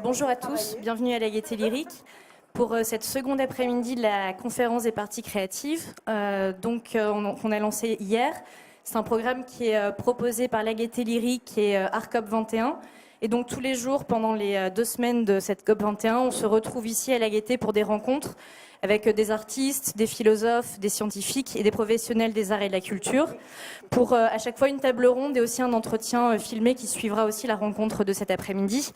Bonjour à tous, bienvenue à la Gaîté Lyrique pour cette seconde après-midi de la conférence des parties créatives qu'on a lancé hier. C'est un programme qui est proposé par la Gaîté Lyrique et ARCOP 21. Et donc tous les jours, pendant les 2 semaines de cette COP 21, on se retrouve ici à la Gaîté pour des rencontres avec des artistes, des philosophes, des scientifiques et des professionnels des arts et de la culture, pour à chaque fois une table ronde et aussi un entretien filmé qui suivra aussi la rencontre de cet après-midi.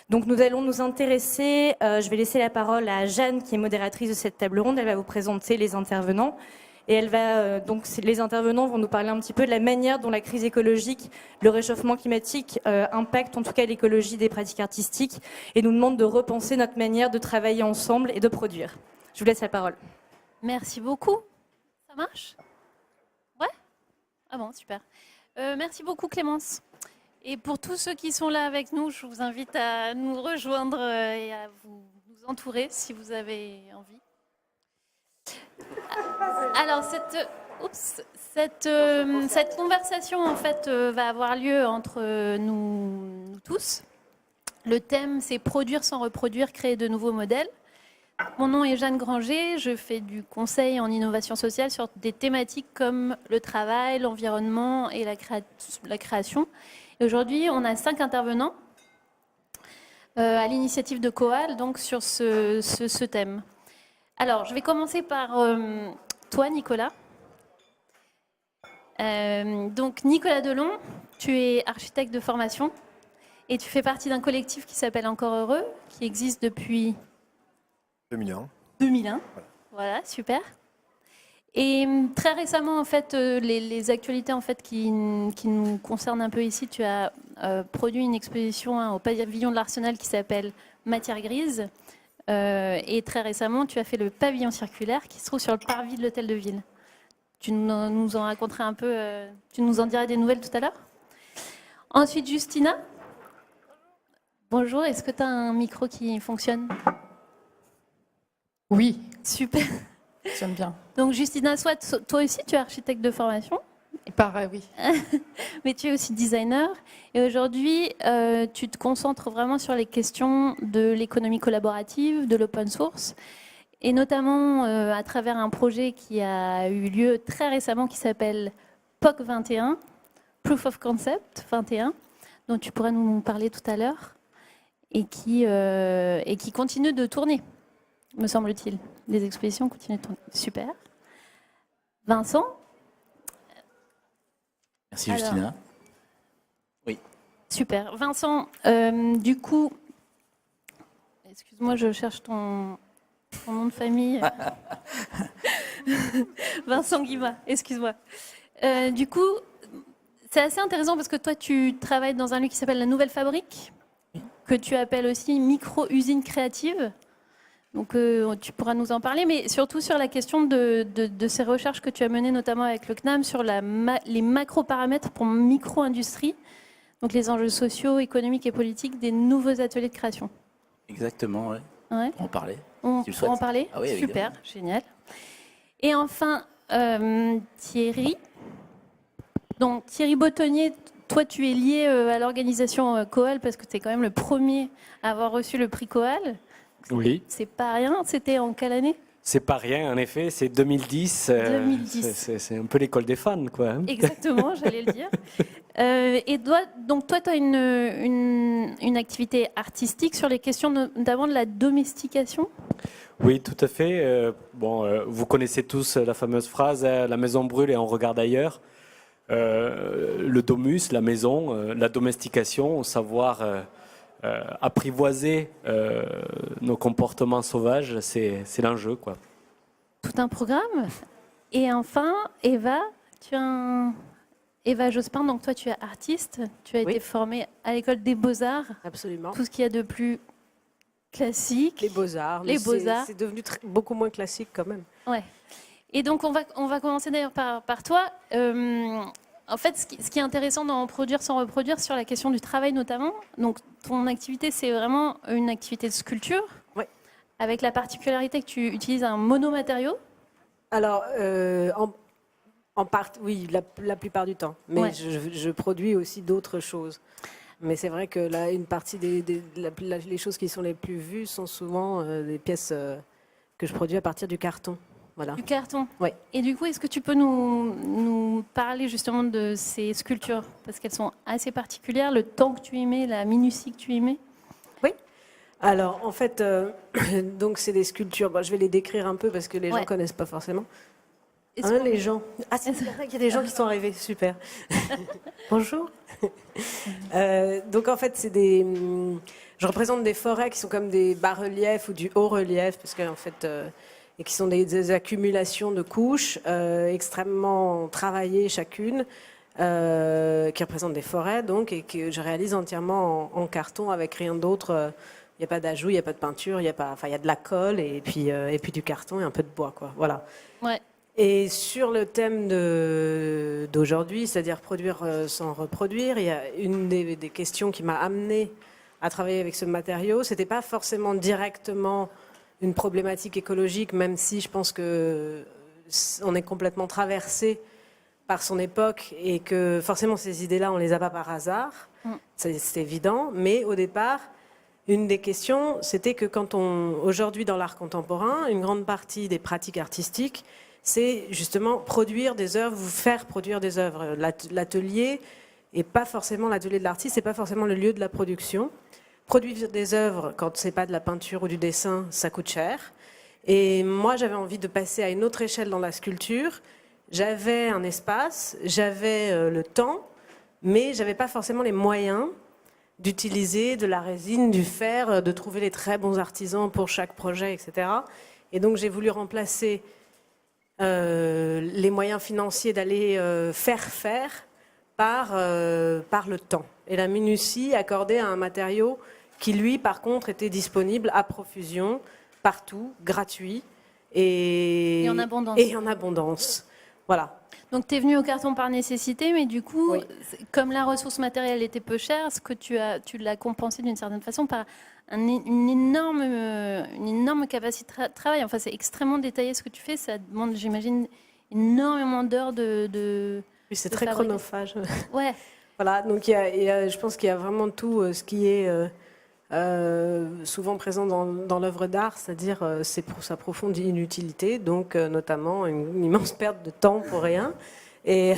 Donc nous allons nous intéresser, je vais laisser la parole à Jeanne qui est modératrice de cette table ronde, elle va vous présenter les intervenants. Et elle va les intervenants vont nous parler un petit peu de la manière dont la crise écologique, le réchauffement climatique impactent en tout cas l'écologie des pratiques artistiques et nous demandent de repenser notre manière de travailler ensemble et de produire. Je vous laisse la parole. Merci beaucoup. Ça marche ? Ouais ? Ah bon, super. Merci beaucoup Clémence. Et pour tous ceux qui sont là avec nous, je vous invite à nous rejoindre et à nous entourer si vous avez envie. Alors cette conversation en fait va avoir lieu entre nous tous. Le thème c'est produire sans reproduire, créer de nouveaux modèles. Mon nom est Jeanne Granger, je fais du conseil en innovation sociale sur des thématiques comme le travail, l'environnement et la création. Et aujourd'hui, on a 5 intervenants à l'initiative de Coal donc sur ce thème. Alors, je vais commencer par toi, Nicolas. Donc, Nicolas Delon, tu es architecte de formation et tu fais partie d'un collectif qui s'appelle Encore Heureux, qui existe depuis 2001. 2001. Voilà, super. Et très récemment, en fait, les actualités en fait, qui nous concernent un peu ici, tu as produit une exposition au pavillon de l'Arsenal qui s'appelle Matière grise. Et très récemment, tu as fait le pavillon circulaire qui se trouve sur le parvis de l'hôtel de ville. Tu nous en raconteras un peu, tu nous en diras des nouvelles tout à l'heure. Ensuite, Justina. Bonjour, est-ce que tu as un micro qui fonctionne ? Oui. Super. J'aime bien. Donc Justina, soit toi aussi tu es architecte de formation. Pareil, oui. Mais tu es aussi designer. Et aujourd'hui, tu te concentres vraiment sur les questions de l'économie collaborative, de l'open source. Et notamment à travers un projet qui a eu lieu très récemment qui s'appelle POC 21, Proof of Concept 21, dont tu pourras nous parler tout à l'heure, et qui continue de tourner, me semble-t-il. Les expositions continuent de tourner. Super. Vincent ? Merci Justina. Oui. Super. Vincent, du coup, excuse-moi, je cherche ton nom de famille. Vincent Guima, excuse-moi. Du coup, c'est assez intéressant parce que toi, tu travailles dans un lieu qui s'appelle la Nouvelle Fabrique, que tu appelles aussi micro-usine créative. Donc tu pourras nous en parler, mais surtout sur la question de ces recherches que tu as menées, notamment avec le CNAM, sur les macro-paramètres pour micro-industrie, donc les enjeux sociaux, économiques et politiques des nouveaux ateliers de création. Exactement, oui. Ouais. On en parler. On si tu le peut en souhaites. parler. Ah oui, super, évidemment. génial. Et enfin, Thierry. Donc Thierry Bottonnier, toi tu es lié à l'organisation Coal parce que tu es quand même le premier à avoir reçu le prix Coal. Oui. C'est pas rien, c'était en quelle année ? C'est pas rien, en effet, c'est 2010. 2010. C'est un peu l'école des fans, quoi. Exactement, j'allais le dire. Et donc toi, tu as une activité artistique sur les questions notamment de la domestication ? Oui, tout à fait. Vous connaissez tous la fameuse phrase « La maison brûle et on regarde ailleurs ». Le domus, la maison, la domestication, savoir apprivoiser nos comportements sauvages, c'est l'enjeu, quoi. Tout un programme. Et enfin, Eva, Eva Jospin, donc toi tu es artiste, tu as été formée à l'école des Beaux-Arts. Absolument. Tout ce qu'il y a de plus classique. Les Beaux-Arts. Les Beaux-Arts. C'est devenu beaucoup moins classique quand même. Ouais. Et donc on va commencer d'ailleurs par toi. En fait, ce qui est intéressant dans Produire sans reproduire, sur la question du travail notamment, donc ton activité, c'est vraiment une activité de sculpture, ouais. Avec la particularité que tu utilises un monomatériau. Alors, oui, la plupart du temps. Mais ouais. je produis aussi d'autres choses. Mais c'est vrai que là, une partie les choses qui sont les plus vues sont souvent des pièces que je produis à partir du carton. Voilà. Du carton. Oui. Et du coup, est-ce que tu peux nous parler justement de ces sculptures? Parce qu'elles sont assez particulières, le temps que tu y mets, la minutie que tu y mets. Alors, en fait, donc c'est des sculptures. Bon, je vais les décrire un peu parce que les gens Ouais. ne connaissent pas forcément. Est-ce Hein, qu'on- les gens. Ah, c'est vrai qu'il y a des gens qui sont arrivés. Super. Bonjour. Donc, en fait, je représente des forêts qui sont comme des bas-reliefs ou du haut-relief, parce qu'en fait, et qui sont des accumulations de couches extrêmement travaillées chacune, qui représentent des forêts, donc, et que je réalise entièrement en carton avec rien d'autre. Il n'y a pas d'ajout, il n'y a pas de peinture, il y a de la colle et puis du carton et un peu de bois, quoi. Voilà. Ouais. Et sur le thème d'aujourd'hui, c'est-à-dire produire sans reproduire, il y a une des questions qui m'a amenée à travailler avec ce matériau. C'était pas forcément directement une problématique écologique, même si je pense que on est complètement traversé par son époque et que forcément ces idées-là, on les a pas par hasard. C'est évident. Mais au départ, une des questions, c'était que aujourd'hui dans l'art contemporain, une grande partie des pratiques artistiques, c'est justement produire des œuvres, vous faire produire des œuvres. L'atelier et pas forcément l'atelier de l'artiste, c'est pas forcément le lieu de la production. Produire des œuvres, quand c'est pas de la peinture ou du dessin, ça coûte cher. Et moi, j'avais envie de passer à une autre échelle dans la sculpture. J'avais un espace, j'avais le temps, mais j'avais pas forcément les moyens d'utiliser de la résine, du fer, de trouver les très bons artisans pour chaque projet, etc. Et donc, j'ai voulu remplacer les moyens financiers d'aller faire par le temps et la minutie accordée à un matériau qui, lui, par contre, était disponible à profusion, partout, gratuit Et en abondance. Et en abondance. Voilà. Donc, tu es venu au carton par nécessité, mais du coup, Oui. comme la ressource matérielle était peu chère, ce que tu l'as compensé d'une certaine façon par une énorme capacité de travail. Enfin, c'est extrêmement détaillé ce que tu fais. Ça demande, j'imagine, énormément d'heures de Oui, c'est de très fabrication. chronophage. Ouais. Voilà, donc je pense qu'il y a vraiment tout ce qui est souvent présent dans l'œuvre d'art, c'est-à-dire sa profonde inutilité, donc notamment une immense perte de temps pour rien. Et,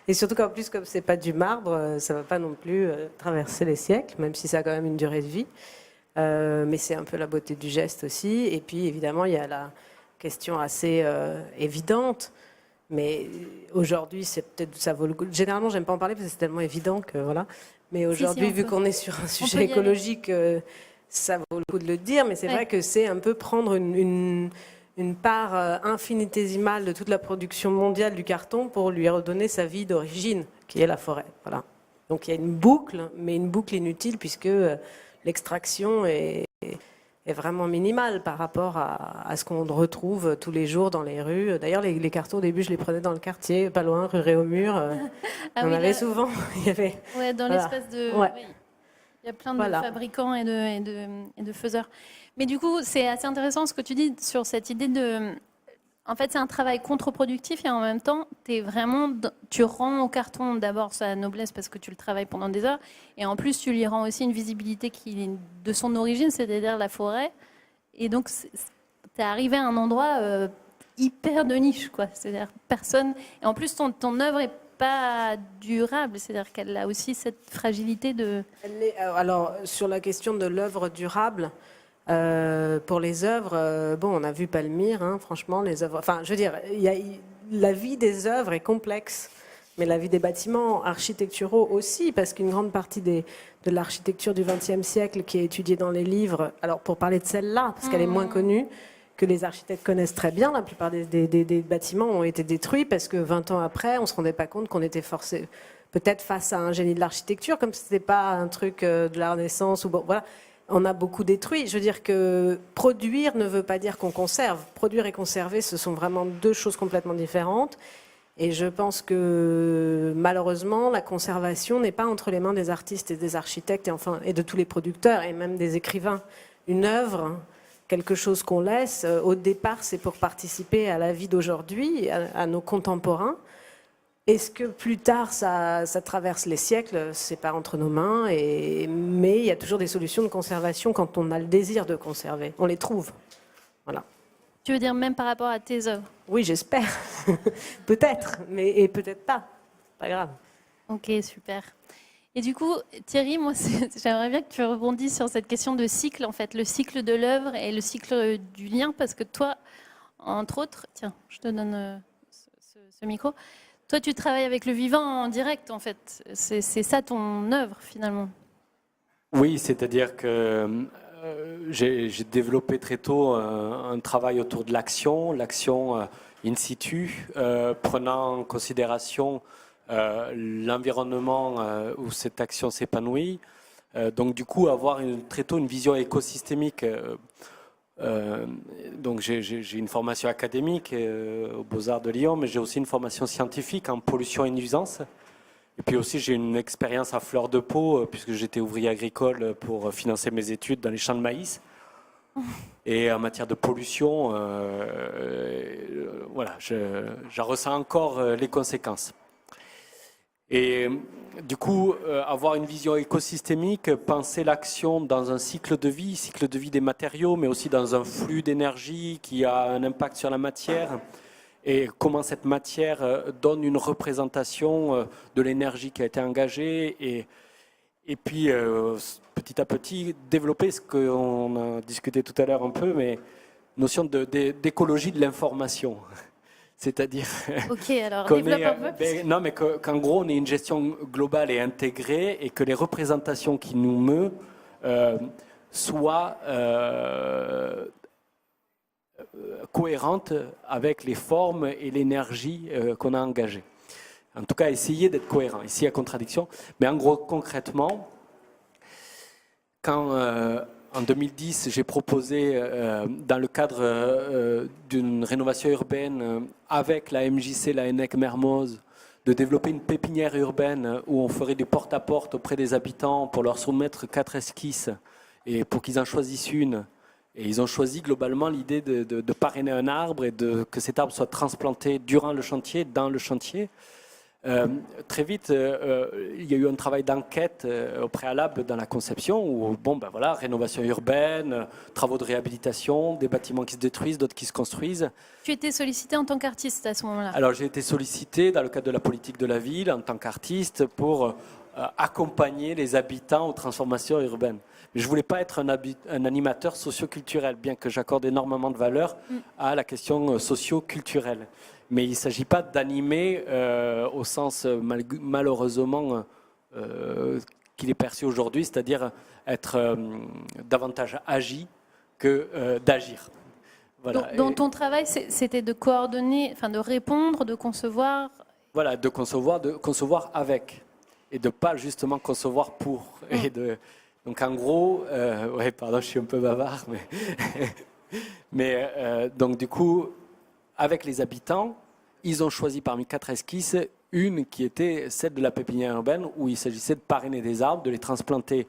et surtout qu'en plus, comme c'est pas du marbre, ça va pas non plus traverser les siècles, même si ça a quand même une durée de vie. Mais c'est un peu la beauté du geste aussi. Et puis évidemment, il y a la question assez évidente. Mais aujourd'hui, c'est peut-être ça vaut le coup. Généralement, j'aime pas en parler parce que c'est tellement évident que voilà. Mais aujourd'hui, on vu peut. qu'on est sur un peut sujet y aller. écologique, ça vaut le coup de le dire. Mais c'est Ouais. vrai que c'est un peu prendre une part infinitésimale de toute la production mondiale du carton pour lui redonner sa vie d'origine, qui est la forêt. Voilà. Donc il y a une boucle, mais une boucle inutile puisque l'extraction est vraiment minimale par rapport à ce qu'on retrouve tous les jours dans les rues. D'ailleurs, les cartons, au début, je les prenais dans le quartier, pas loin, rue Réaumur. Ah on oui, avait là- souvent. Il y avait... Ouais, dans Voilà. l'espace de. Ouais. Oui. Il y a plein de Voilà. fabricants et de faiseurs. Mais du coup, c'est assez intéressant ce que tu dis sur cette idée de. En fait, c'est un travail contre-productif et en même temps, tu rends au carton d'abord sa noblesse parce que tu le travailles pendant des heures et en plus, tu lui rends aussi une visibilité qui est de son origine, c'est-à-dire la forêt. Et donc, tu es arrivé à un endroit hyper de niche, quoi. C'est-à-dire personne. Et en plus, ton œuvre est pas durable, c'est-à-dire qu'elle a aussi cette fragilité de. Alors, sur la question de l'œuvre durable, pour les œuvres, bon, on a vu Palmyre, hein, franchement, les œuvres. Enfin, je veux dire, la vie des œuvres est complexe, mais la vie des bâtiments architecturaux aussi, parce qu'une grande partie de l'architecture du XXe siècle qui est étudiée dans les livres, alors pour parler de celle-là, parce qu'elle est moins connue, que les architectes connaissent très bien, la plupart des bâtiments ont été détruits parce que 20 ans après, on ne se rendait pas compte qu'on était forcé, peut-être face à un génie de l'architecture, comme si ce n'était pas un truc de la Renaissance, ou bon, voilà. On a beaucoup détruit. Je veux dire que produire ne veut pas dire qu'on conserve. Produire et conserver, ce sont vraiment deux choses complètement différentes. Et je pense que malheureusement, la conservation n'est pas entre les mains des artistes et des architectes et de tous les producteurs et même des écrivains. Une œuvre, quelque chose qu'on laisse, au départ, c'est pour participer à la vie d'aujourd'hui, à nos contemporains. Est-ce que plus tard, ça traverse les siècles? C'est pas entre nos mains, mais il y a toujours des solutions de conservation quand on a le désir de conserver. On les trouve. Voilà. Tu veux dire même par rapport à tes œuvres? Oui, j'espère. Peut-être, et peut-être pas. Pas grave. Ok, super. Et du coup, Thierry, moi, j'aimerais bien que tu rebondisses sur cette question de cycle, en fait, le cycle de l'œuvre et le cycle du lien, parce que toi, entre autres, tiens, je te donne ce micro. Toi, tu travailles avec le vivant en direct, en fait. C'est ça ton œuvre, finalement. Oui, c'est-à-dire que j'ai développé très tôt un travail autour de l'action in situ, prenant en considération l'environnement où cette action s'épanouit. Donc du coup, avoir très tôt une vision écosystémique. Donc j'ai une formation académique aux Beaux-Arts de Lyon, mais j'ai aussi une formation scientifique en pollution et nuisance. Et puis aussi j'ai une expérience à fleur de peau, puisque j'étais ouvrier agricole pour financer mes études dans les champs de maïs. Et en matière de pollution, voilà, j'en ressens encore les conséquences. Et du coup, avoir une vision écosystémique, penser l'action dans un cycle de vie des matériaux, mais aussi dans un flux d'énergie qui a un impact sur la matière, et comment cette matière donne une représentation de l'énergie qui a été engagée, et puis petit à petit développer ce qu'on a discuté tout à l'heure un peu, mais notion d'écologie de l'information. C'est-à-dire Ok, alors développe un peu. non, mais qu'en gros, on ait une gestion globale et intégrée et que les représentations qui nous meuvent soient cohérentes avec les formes et l'énergie qu'on a engagées. En tout cas, essayer d'être cohérent. Ici, il y a contradiction. Mais en gros, concrètement, quand en 2010, j'ai proposé, dans le cadre d'une rénovation urbaine avec la MJC, la ENEC Mermoz, de développer une pépinière urbaine où on ferait du porte-à-porte auprès des habitants pour leur soumettre 4 esquisses et pour qu'ils en choisissent une. Et ils ont choisi globalement l'idée de parrainer un arbre et que cet arbre soit transplanté durant le chantier, dans le chantier. Très vite, il y a eu un travail d'enquête au préalable dans la conception où, bon, ben voilà, rénovation urbaine, travaux de réhabilitation, des bâtiments qui se détruisent, d'autres qui se construisent. Tu étais sollicité en tant qu'artiste à ce moment-là? Alors j'ai été sollicité dans le cadre de la politique de la ville en tant qu'artiste pour accompagner les habitants aux transformations urbaines. Mais je ne voulais pas être un animateur socio-culturel, bien que j'accorde énormément de valeur à la question socio-culturelle. Mais il ne s'agit pas d'animer au sens malheureusement qu'il est perçu aujourd'hui, c'est-à-dire être davantage agi que d'agir. Voilà. Donc ton travail, c'était de coordonner, enfin de répondre, de concevoir. Voilà, de concevoir avec, et de pas justement concevoir pour. Donc en gros, ouais, pardon, je suis un peu bavard, mais donc du coup, avec les habitants, ils ont choisi parmi 4 esquisses une qui était celle de la pépinière urbaine où il s'agissait de parrainer des arbres, de les transplanter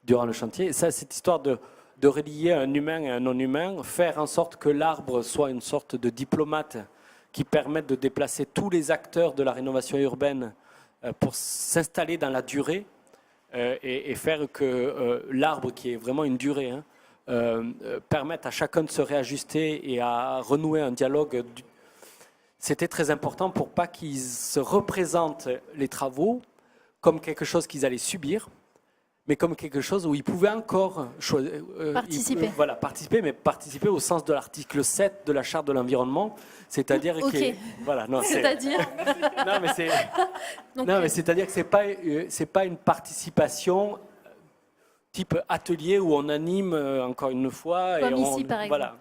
durant le chantier. Et ça, cette histoire de relier un humain et un non-humain, faire en sorte que l'arbre soit une sorte de diplomate qui permette de déplacer tous les acteurs de la rénovation urbaine pour s'installer dans la durée et faire que l'arbre, qui est vraiment une durée, permette à chacun de se réajuster et à renouer un dialogue. C'était très important pour pas qu'ils se représentent les travaux comme quelque chose qu'ils allaient subir, mais comme quelque chose où ils pouvaient encore participer. Participer, mais participer au sens de l'article 7 de la Charte de l'environnement, c'est-à-dire voilà, non, c'est-à-dire mais c'est-à-dire que c'est pas une participation type atelier où on anime encore une fois comme et ici par exemple. Voilà.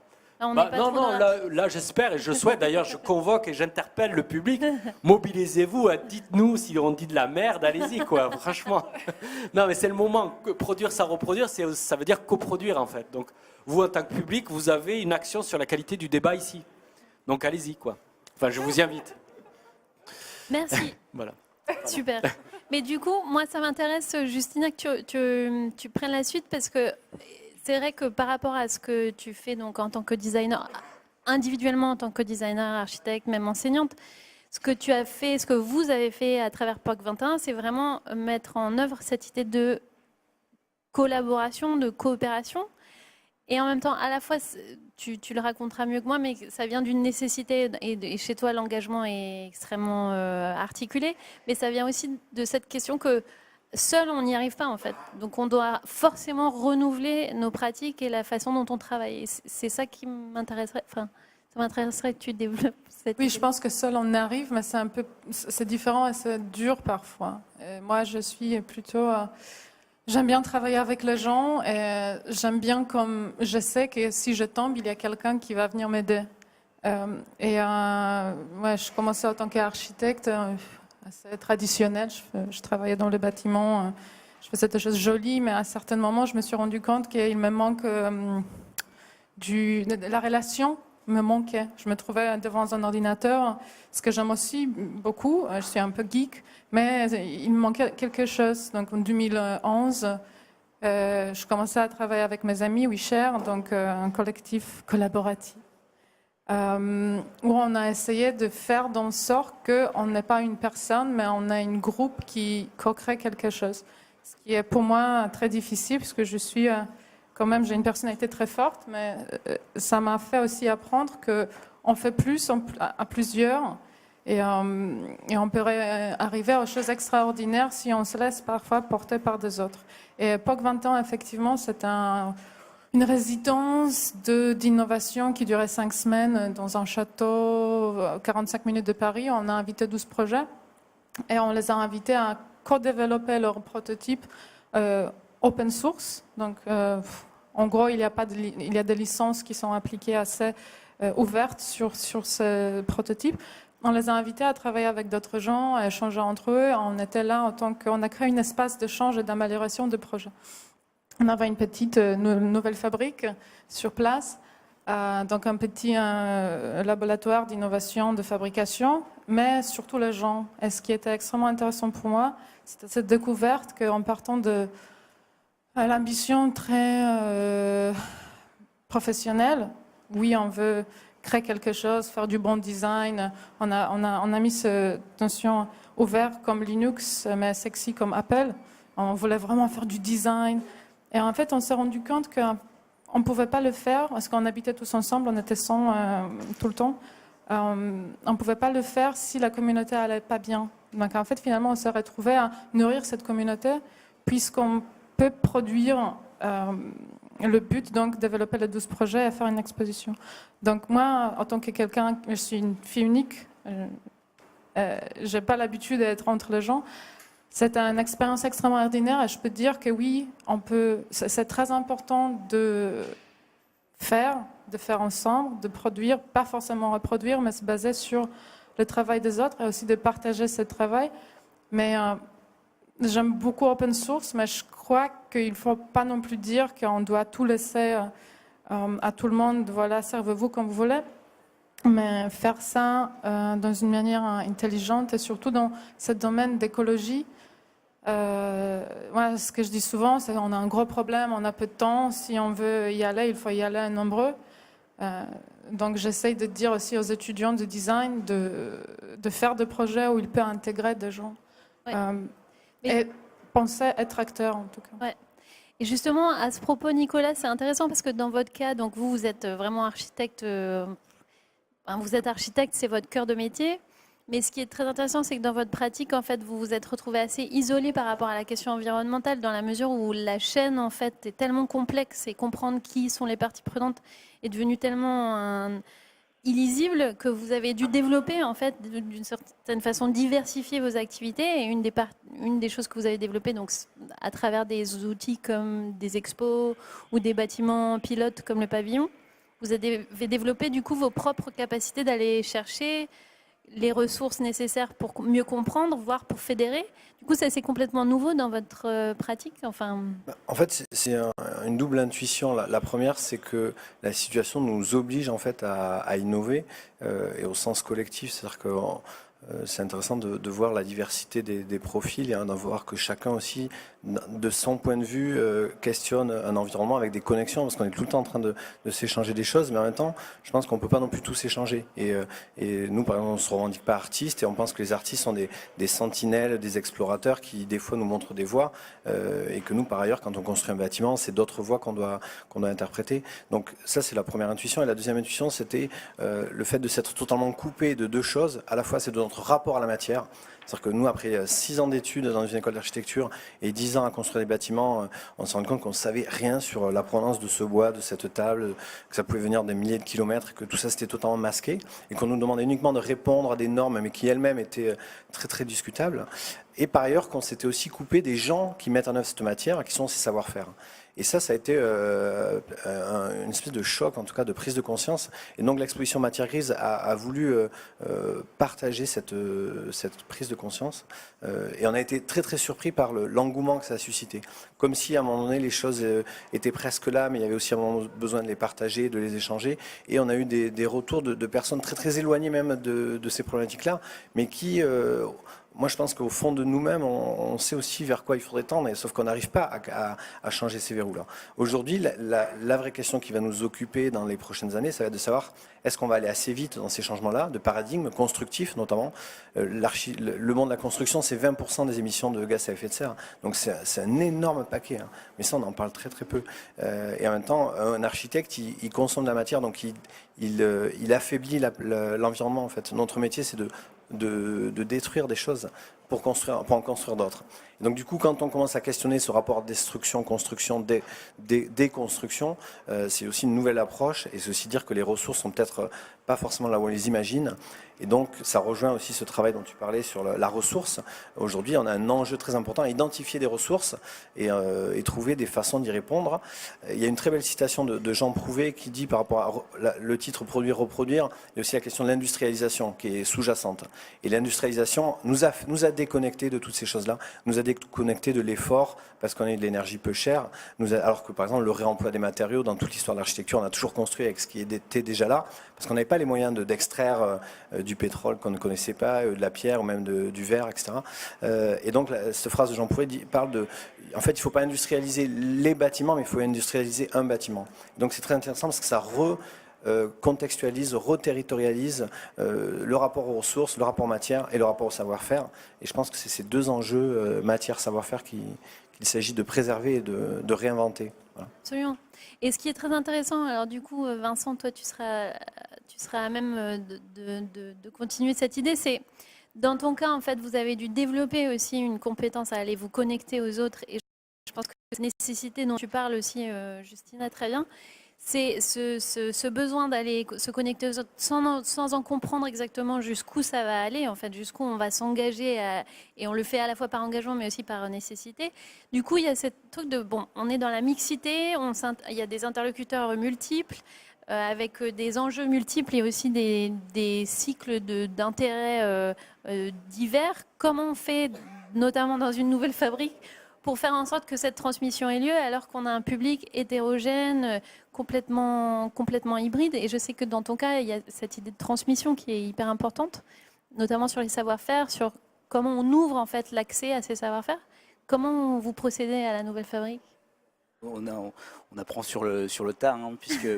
Là j'espère et je souhaite, d'ailleurs je convoque et j'interpelle le public, mobilisez-vous, dites-nous si on dit de la merde, allez-y quoi, franchement. Non mais c'est le moment, produire sans reproduire, ça veut dire coproduire en fait. Donc vous en tant que public, vous avez une action sur la qualité du débat ici. Donc allez-y quoi, enfin je vous y invite. Merci. Voilà. Super. Mais du coup, moi ça m'intéresse Justina que tu prennes la suite parce que c'est vrai que par rapport à ce que tu fais donc en tant que designer, individuellement en tant que designer, architecte, même enseignante, ce que tu as fait, ce que vous avez fait à travers POC 21, c'est vraiment mettre en œuvre cette idée de collaboration, de coopération. Et en même temps, à la fois, tu le raconteras mieux que moi, mais ça vient d'une nécessité, et chez toi, l'engagement est extrêmement articulé, mais ça vient aussi de cette question que seul, on n'y arrive pas, en fait. Donc, on doit forcément renouveler nos pratiques et la façon dont on travaille. Et c'est ça qui m'intéresserait, enfin, ça m'intéresserait que tu développes cette Oui, idée. je pense que seul on arrive, mais c'est différent et c'est dur parfois. Moi, je suis plutôt, j'aime bien travailler avec les gens et j'aime bien comme je sais que si je tombe, il y a quelqu'un qui va venir m'aider. Ouais, je commençais en tant qu'architecte, assez traditionnel. Je travaillais dans le bâtiment, je faisais des choses jolies, mais à certains moments, je me suis rendu compte qu'il me manque la relation. Me manquait. Je me trouvais devant un ordinateur, ce que j'aime aussi beaucoup. Je suis un peu geek, mais il me manquait quelque chose. Donc en 2011, je commençais à travailler avec mes amis WeShare, donc un collectif collaboratif, où on a essayé de faire en sorte qu'on n'est pas une personne, mais on a un groupe qui co-crée quelque chose. Ce qui est pour moi très difficile, puisque je suis... Quand même, j'ai une personnalité très forte, mais ça m'a fait aussi apprendre qu'on fait plus à plusieurs et on peut arriver aux choses extraordinaires si on se laisse parfois porter par des autres. Et POC 20 ans, effectivement, c'est une résidence d'innovation qui durait 5 semaines dans un château, 45 minutes de Paris. On a invité 12 projets et on les a invités à co-développer leur prototype open source. Donc, en gros, il y a des licences qui sont appliquées assez ouvertes sur ce prototype. On les a invités à travailler avec d'autres gens, à échanger entre eux. On était là en tant qu'on a créé un espace d'échange et d'amélioration de projet. On avait une petite nouvelle fabrique sur place, donc un petit laboratoire d'innovation, de fabrication, mais surtout les gens. Et ce qui était extrêmement intéressant pour moi, c'était cette découverte qu'en partant de l'ambition très professionnelle, oui, on veut créer quelque chose, faire du bon design. On a mis cette notion ouverte comme Linux, mais sexy comme Apple. On voulait vraiment faire du design. Et en fait, on s'est rendu compte qu'on ne pouvait pas le faire parce qu'on habitait tous ensemble, on était 100 tout le temps. On ne pouvait pas le faire si la communauté n'allait pas bien. Donc en fait, finalement, on s'est retrouvé à nourrir cette communauté puisqu'on peut produire le but, donc développer les 12 projets et faire une exposition. Donc moi, en tant que quelqu'un, je suis une fille unique, je n'ai pas l'habitude d'être entre les gens. C'est une expérience extrêmement ordinaire et je peux dire que oui, c'est très important de faire ensemble, de produire, pas forcément reproduire, mais se baser sur le travail des autres et aussi de partager ce travail. Mais j'aime beaucoup open source, mais je crois qu'il ne faut pas non plus dire qu'on doit tout laisser à tout le monde. Voilà, servez-vous comme vous voulez. Mais faire ça dans une manière intelligente et surtout dans ce domaine d'écologie. Moi, ce que je dis souvent, c'est qu'on a un gros problème, on a peu de temps. Si on veut y aller, il faut y aller nombreux. Donc j'essaye de dire aussi aux étudiants de design de faire des projets où ils peuvent intégrer des gens. Ouais. Et penser être acteur en tout cas. Ouais. Et justement, à ce propos, Nicolas, c'est intéressant parce que dans votre cas, donc vous êtes vraiment architecte, vous êtes architecte, c'est votre cœur de métier. Mais ce qui est très intéressant, c'est que dans votre pratique, en fait, vous vous êtes retrouvé assez isolé par rapport à la question environnementale, dans la mesure où la chaîne, en fait, est tellement complexe et comprendre qui sont les parties prenantes est devenu tellement illisible que vous avez dû développer, en fait, d'une certaine façon, diversifier vos activités. Et une des choses que vous avez développées, donc, à travers des outils comme des expos ou des bâtiments pilotes comme le pavillon, vous avez développé, du coup, vos propres capacités d'aller chercher les ressources nécessaires pour mieux comprendre, voire pour fédérer. Du coup, ça c'est complètement nouveau dans votre pratique. Enfin... En fait, c'est une double intuition. La première, c'est que la situation nous oblige en fait à innover et au sens collectif. C'est-à-dire que c'est intéressant de voir la diversité des profils et d'en voir que chacun aussi de son point de vue, questionne un environnement avec des connexions, parce qu'on est tout le temps en train de s'échanger des choses, mais en même temps, je pense qu'on ne peut pas non plus tout s'échanger. Et nous, par exemple, on ne se revendique pas artistes, et on pense que les artistes sont des sentinelles, des explorateurs qui, des fois, nous montrent des voies, et que nous, par ailleurs, quand on construit un bâtiment, c'est d'autres voies qu'on doit interpréter. Donc ça, c'est la première intuition. Et la deuxième intuition, c'était le fait de s'être totalement coupé de deux choses. À la fois, c'est de notre rapport à la matière. C'est-à-dire que nous, après 6 ans d'études dans une école d'architecture et 10 ans à construire des bâtiments, on s'est rendu compte qu'on ne savait rien sur la provenance de ce bois, de cette table, que ça pouvait venir des milliers de kilomètres, que tout ça c'était totalement masqué, et qu'on nous demandait uniquement de répondre à des normes, mais qui elles-mêmes étaient très très discutables. Et par ailleurs, qu'on s'était aussi coupé des gens qui mettent en œuvre cette matière, qui sont ces savoir-faire. Et ça a été une espèce de choc, en tout cas de prise de conscience. Et donc l'exposition Matière Grise a voulu partager cette prise de conscience. Et on a été très très surpris par l'engouement que ça a suscité. Comme si à un moment donné les choses étaient presque là, mais il y avait aussi un moment besoin de les partager, de les échanger. Et on a eu des retours de personnes très très éloignées même de ces problématiques-là, mais qui... moi, je pense qu'au fond de nous-mêmes, on sait aussi vers quoi il faudrait tendre, sauf qu'on n'arrive pas à changer ces verrous-là. Aujourd'hui, la vraie question qui va nous occuper dans les prochaines années, ça va être de savoir est-ce qu'on va aller assez vite dans ces changements-là, de paradigme constructif notamment. Le monde de la construction, c'est 20% des émissions de gaz à effet de serre. Donc c'est un énorme paquet, hein. Mais ça, on en parle très très peu. Et en même temps, un architecte, il consomme de la matière, donc il affaiblit l'environnement en fait. Notre métier, c'est de détruire des choses pour en construire d'autres. Donc du coup, quand on commence à questionner ce rapport destruction, construction, déconstruction, c'est aussi une nouvelle approche, et c'est aussi dire que les ressources sont peut-être pas forcément là où on les imagine. Et donc, ça rejoint aussi ce travail dont tu parlais sur la ressource. Aujourd'hui, on a un enjeu très important à identifier des ressources et trouver des façons d'y répondre. Il y a une très belle citation de Jean Prouvé qui dit, par rapport à le titre produire, reproduire, il y a aussi la question de l'industrialisation qui est sous-jacente. Et l'industrialisation nous a déconnectés de toutes ces choses-là, nous a déconnectés de l'effort parce qu'on a de l'énergie peu chère. Alors que, par exemple, le réemploi des matériaux, dans toute l'histoire de l'architecture, on a toujours construit avec ce qui était déjà là, parce qu'on n'avait pas les moyens d'extraire du pétrole qu'on ne connaissait pas, de la pierre ou même du verre, etc. Et donc, cette phrase de Jean Prouvé parle de... En fait, il ne faut pas industrialiser les bâtiments, mais il faut industrialiser un bâtiment. Donc, c'est très intéressant parce que ça contextualise, reterritorialise le rapport aux ressources, le rapport matière et le rapport au savoir-faire. Et je pense que c'est ces deux enjeux, matière-savoir-faire, qu'il s'agit de préserver et de réinventer. Voilà. Absolument. Et ce qui est très intéressant, alors du coup, Vincent, toi, tu seras à même de continuer cette idée, c'est, dans ton cas, en fait, vous avez dû développer aussi une compétence à aller vous connecter aux autres. Et je pense que cette nécessité dont tu parles aussi, Justina, très bien, c'est ce besoin d'aller se connecter aux autres sans en comprendre exactement jusqu'où ça va aller, en fait, jusqu'où on va s'engager, et on le fait à la fois par engagement mais aussi par nécessité. Du coup, il y a ce truc de, bon, on est dans la mixité, il y a des interlocuteurs multiples, avec des enjeux multiples et aussi des cycles d'intérêts divers. Comment on fait, notamment dans une nouvelle fabrique, pour faire en sorte que cette transmission ait lieu alors qu'on a un public hétérogène, complètement hybride. Et je sais que dans ton cas, il y a cette idée de transmission qui est hyper importante, notamment sur les savoir-faire, sur comment on ouvre en fait l'accès à ces savoir-faire. Comment vous procédez à la nouvelle fabrique ? On apprend sur le tas, hein, puisque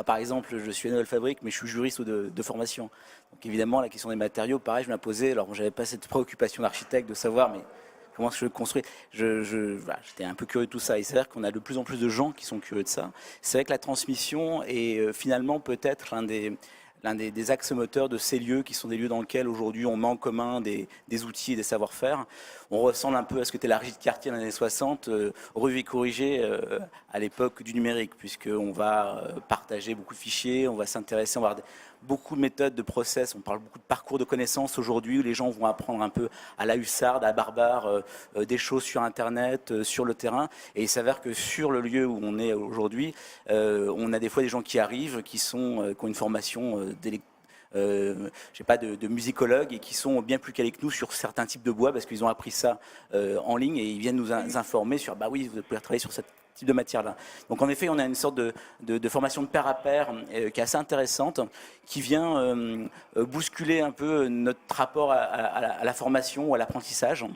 par exemple, je suis à Nouvelle Fabrique, mais je suis juriste de formation. Donc évidemment, la question des matériaux, pareil, je me la posais. Alors, j'avais pas cette préoccupation d'architecte de savoir, mais comment je construis. J'étais un peu curieux de tout ça. Et c'est vrai qu'on a de plus en plus de gens qui sont curieux de ça. C'est vrai que la transmission est finalement peut-être l'un des axes moteurs de ces lieux qui sont des lieux dans lesquels aujourd'hui on met en commun des outils et des savoir-faire. On ressemble un peu à ce que était la régie de quartier dans les années 60, revue et corrigée à l'époque du numérique, puisqu'on va partager beaucoup de fichiers, on va s'intéresser, on va avoir beaucoup de méthodes, de process, on parle beaucoup de parcours de connaissances aujourd'hui où les gens vont apprendre un peu à la hussarde, à barbare, des choses sur Internet, sur le terrain. Et il s'avère que sur le lieu où on est aujourd'hui, on a des fois des gens qui arrivent, qui ont une formation de musicologues et qui sont bien plus calés que nous sur certains types de bois parce qu'ils ont appris ça en ligne et ils viennent nous informer sur bah oui, vous pouvez travailler sur cette type de matière-là. Donc en effet, on a une sorte de formation de pair à pair qui est assez intéressante, qui vient bousculer un peu notre rapport à la formation ou à l'apprentissage.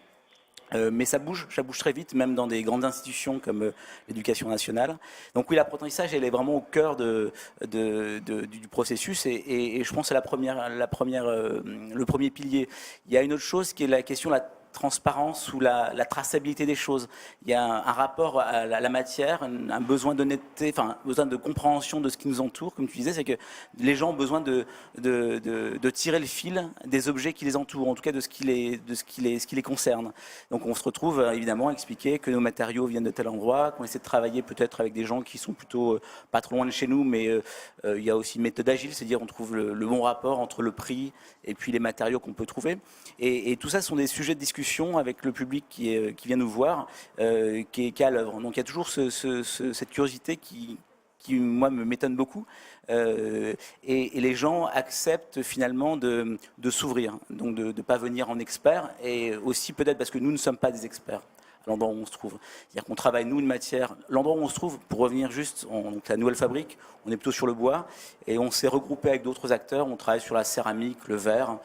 Mais ça bouge très vite, même dans des grandes institutions comme l'éducation nationale. Donc oui, l'apprentissage, elle est vraiment au cœur du processus, et je pense que c'est le premier pilier. Il y a une autre chose qui est la question de la transparence ou la traçabilité des choses. Il y a un rapport à la matière, un besoin d'honnêteté, enfin, un besoin de compréhension de ce qui nous entoure, comme tu disais, c'est que les gens ont besoin de tirer le fil des objets qui les entourent, en tout cas de ce qui les concerne. Donc on se retrouve évidemment à expliquer que nos matériaux viennent de tel endroit, qu'on essaie de travailler peut-être avec des gens qui sont plutôt pas trop loin de chez nous, mais il y a aussi une méthode agile, c'est-à-dire on trouve le bon rapport entre le prix et puis les matériaux qu'on peut trouver. Et tout ça sont des sujets de discussion avec le public qui vient nous voir, qui est à l'œuvre. Donc il y a toujours cette curiosité qui moi, m'étonne beaucoup. Et les gens acceptent finalement de s'ouvrir, donc de ne pas venir en expert, et aussi peut-être parce que nous ne sommes pas des experts à l'endroit où on se trouve. C'est-à-dire qu'on travaille, nous, une matière. L'endroit où on se trouve, pour revenir juste, donc la Nouvelle Fabrique, on est plutôt sur le bois, et on s'est regroupé avec d'autres acteurs. On travaille sur la céramique, le verre,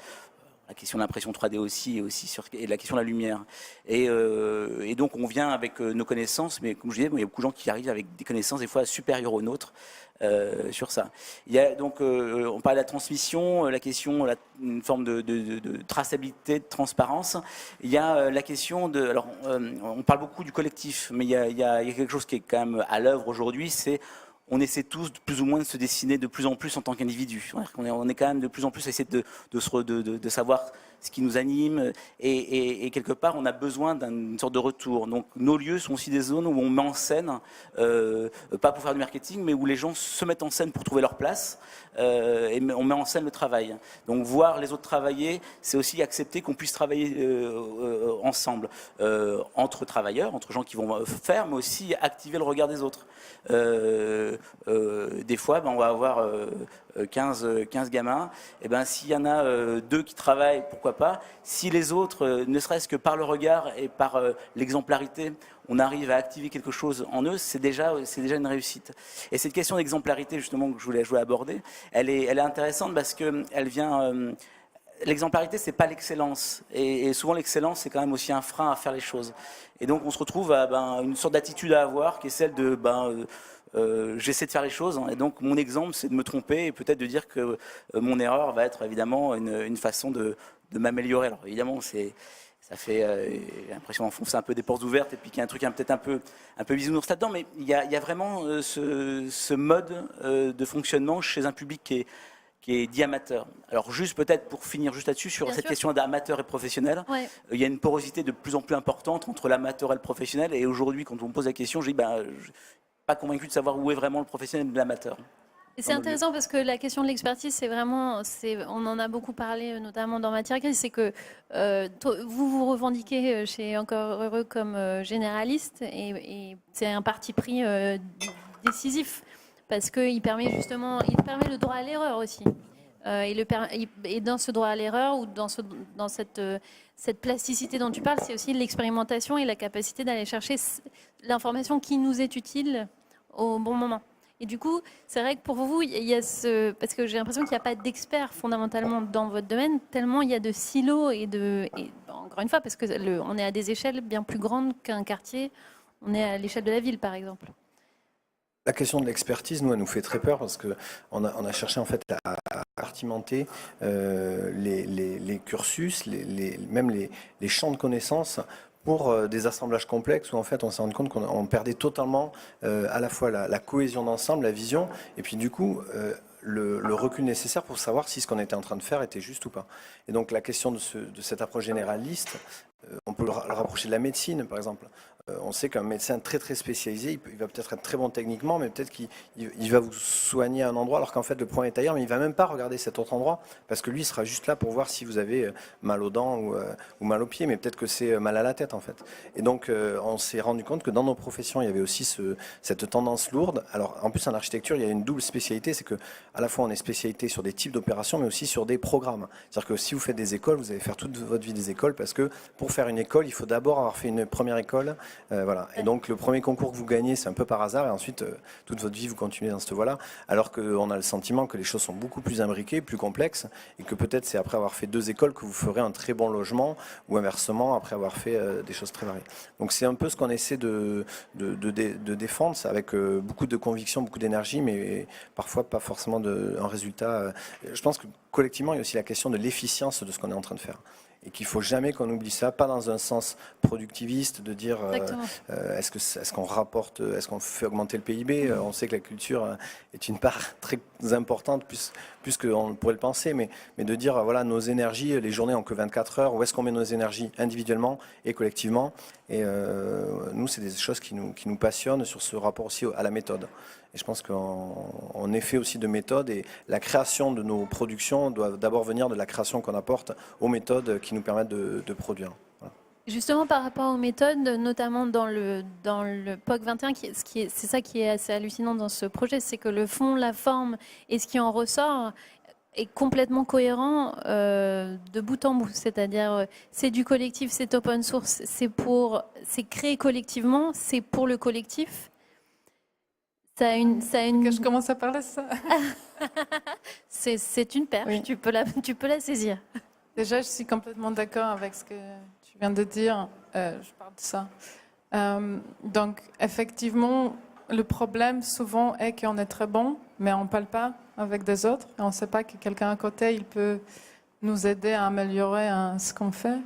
la question de l'impression 3D aussi, et la question de la lumière. Et donc on vient avec nos connaissances, mais comme je disais, il y a beaucoup de gens qui arrivent avec des connaissances des fois supérieures aux nôtres sur ça. Il y a donc, on parle de la transmission, la question, une forme de traçabilité, de transparence. Il y a la question de... Alors, on parle beaucoup du collectif, mais il y a quelque chose qui est quand même à l'œuvre aujourd'hui, c'est... On essaie tous plus ou moins de se dessiner de plus en plus en tant qu'individu. On est quand même de plus en plus à essayer de savoir ce qui nous anime, et quelque part on a besoin d'une sorte de retour. Donc nos lieux sont aussi des zones où on met en scène, pas pour faire du marketing, mais où les gens se mettent en scène pour trouver leur place, et on met en scène le travail. Donc voir les autres travailler, c'est aussi accepter qu'on puisse travailler ensemble, entre travailleurs, entre gens qui vont faire, mais aussi activer le regard des autres. Des fois, on va avoir 15 gamins, et s'il y en a 2 qui travaillent, pourquoi pas. Si les autres, ne serait-ce que par le regard et par l'exemplarité, on arrive à activer quelque chose en eux, c'est déjà une réussite. Et cette question d'exemplarité, justement, que je voulais aborder, elle est intéressante parce qu'elle vient... L'exemplarité, c'est pas l'excellence. Et souvent, l'excellence, c'est quand même aussi un frein à faire les choses. Et donc, on se retrouve à une sorte d'attitude à avoir qui est celle de... j'essaie de faire les choses, et donc mon exemple, c'est de me tromper et peut-être de dire que mon erreur va être évidemment une façon de m'améliorer. Alors évidemment, ça fait l'impression d'enfoncer un peu des portes ouvertes, et puis qu'il y a un truc peut-être un peu bisounours là-dedans, mais il y a vraiment ce mode de fonctionnement chez un public qui est dit amateur. Alors juste peut-être pour finir juste là-dessus, sur cette question d'amateur et professionnel, il y a une porosité de plus en plus importante entre l'amateur et le professionnel, et aujourd'hui, quand on me pose la question, je dis je suis pas convaincu de savoir où est vraiment le professionnel de l'amateur. Et c'est intéressant parce que la question de l'expertise, c'est vraiment, on en a beaucoup parlé, notamment dans Matière Grise, c'est que vous vous revendiquez chez Encore Heureux comme généraliste, et c'est un parti pris décisif, parce qu'il permet justement, le droit à l'erreur aussi. Et dans ce droit à l'erreur, ou dans cette plasticité dont tu parles, c'est aussi l'expérimentation et la capacité d'aller chercher l'information qui nous est utile au bon moment. Et du coup, c'est vrai que pour vous, il y a parce que j'ai l'impression qu'il n'y a pas d'experts fondamentalement dans votre domaine, tellement il y a de silos et encore une fois, parce que on est à des échelles bien plus grandes qu'un quartier. On est à l'échelle de la ville, par exemple. La question de l'expertise, nous, elle nous fait très peur parce qu'on a cherché en fait à compartimenter les cursus, même les champs de connaissances pour des assemblages complexes où en fait on s'est rendu compte qu'on perdait totalement à la fois la cohésion d'ensemble, la vision, et puis du coup le recul nécessaire pour savoir si ce qu'on était en train de faire était juste ou pas. Et donc la question de cette approche généraliste, on peut le rapprocher de la médecine par exemple. On sait qu'un médecin très très spécialisé, il va peut-être être très bon techniquement, mais peut-être qu'il va vous soigner à un endroit alors qu'en fait le problème est ailleurs, mais il ne va même pas regarder cet autre endroit parce que lui il sera juste là pour voir si vous avez mal aux dents ou mal aux pieds, mais peut-être que c'est mal à la tête en fait. Et donc on s'est rendu compte que dans nos professions il y avait aussi cette tendance lourde. Alors en plus en architecture il y a une double spécialité, c'est que à la fois on est spécialité sur des types d'opérations mais aussi sur des programmes. C'est-à-dire que si vous faites des écoles, vous allez faire toute votre vie des écoles parce que pour faire une école il faut d'abord avoir fait une première école Voilà. Et donc le premier concours que vous gagnez, c'est un peu par hasard, et ensuite toute votre vie vous continuez dans cette voie-là, alors qu'on a le sentiment que les choses sont beaucoup plus imbriquées, plus complexes, et que peut-être c'est après avoir fait 2 écoles que vous ferez un très bon logement, ou inversement après avoir fait des choses très variées. Donc c'est un peu ce qu'on essaie de défendre, avec beaucoup de conviction, beaucoup d'énergie, mais parfois pas forcément un résultat. Je pense que collectivement, il y a aussi la question de l'efficience de ce qu'on est en train de faire. Et qu'il ne faut jamais qu'on oublie ça, pas dans un sens productiviste, de dire est-ce qu'on rapporte, est-ce qu'on fait augmenter le PIB. On sait que la culture est une part très importante, plus qu'on pourrait le penser, mais de dire voilà, nos énergies, les journées n'ont que 24 heures, où est-ce qu'on met nos énergies individuellement et collectivement. Et nous, c'est des choses qui nous passionnent sur ce rapport aussi à la méthode. Et je pense qu'on est fait aussi de méthodes, et la création de nos productions doit d'abord venir de la création qu'on apporte aux méthodes qui nous permettent de produire. Voilà. Justement, par rapport aux méthodes, notamment dans le POC 21, c'est ça qui est assez hallucinant dans ce projet, c'est que le fond, la forme et ce qui en ressort est complètement cohérent de bout en bout. C'est-à-dire, c'est du collectif, c'est open source, c'est créé collectivement, c'est pour le collectif. Ça a une... Que je commence à parler de ça. C'est une perche, oui. Tu peux la saisir. Déjà, je suis complètement d'accord avec ce que tu viens de dire. Je parle de ça. Donc, effectivement, le problème souvent est qu'on est très bon, mais on ne parle pas avec des autres. Et on ne sait pas que quelqu'un à côté, il peut nous aider à améliorer ce qu'on fait.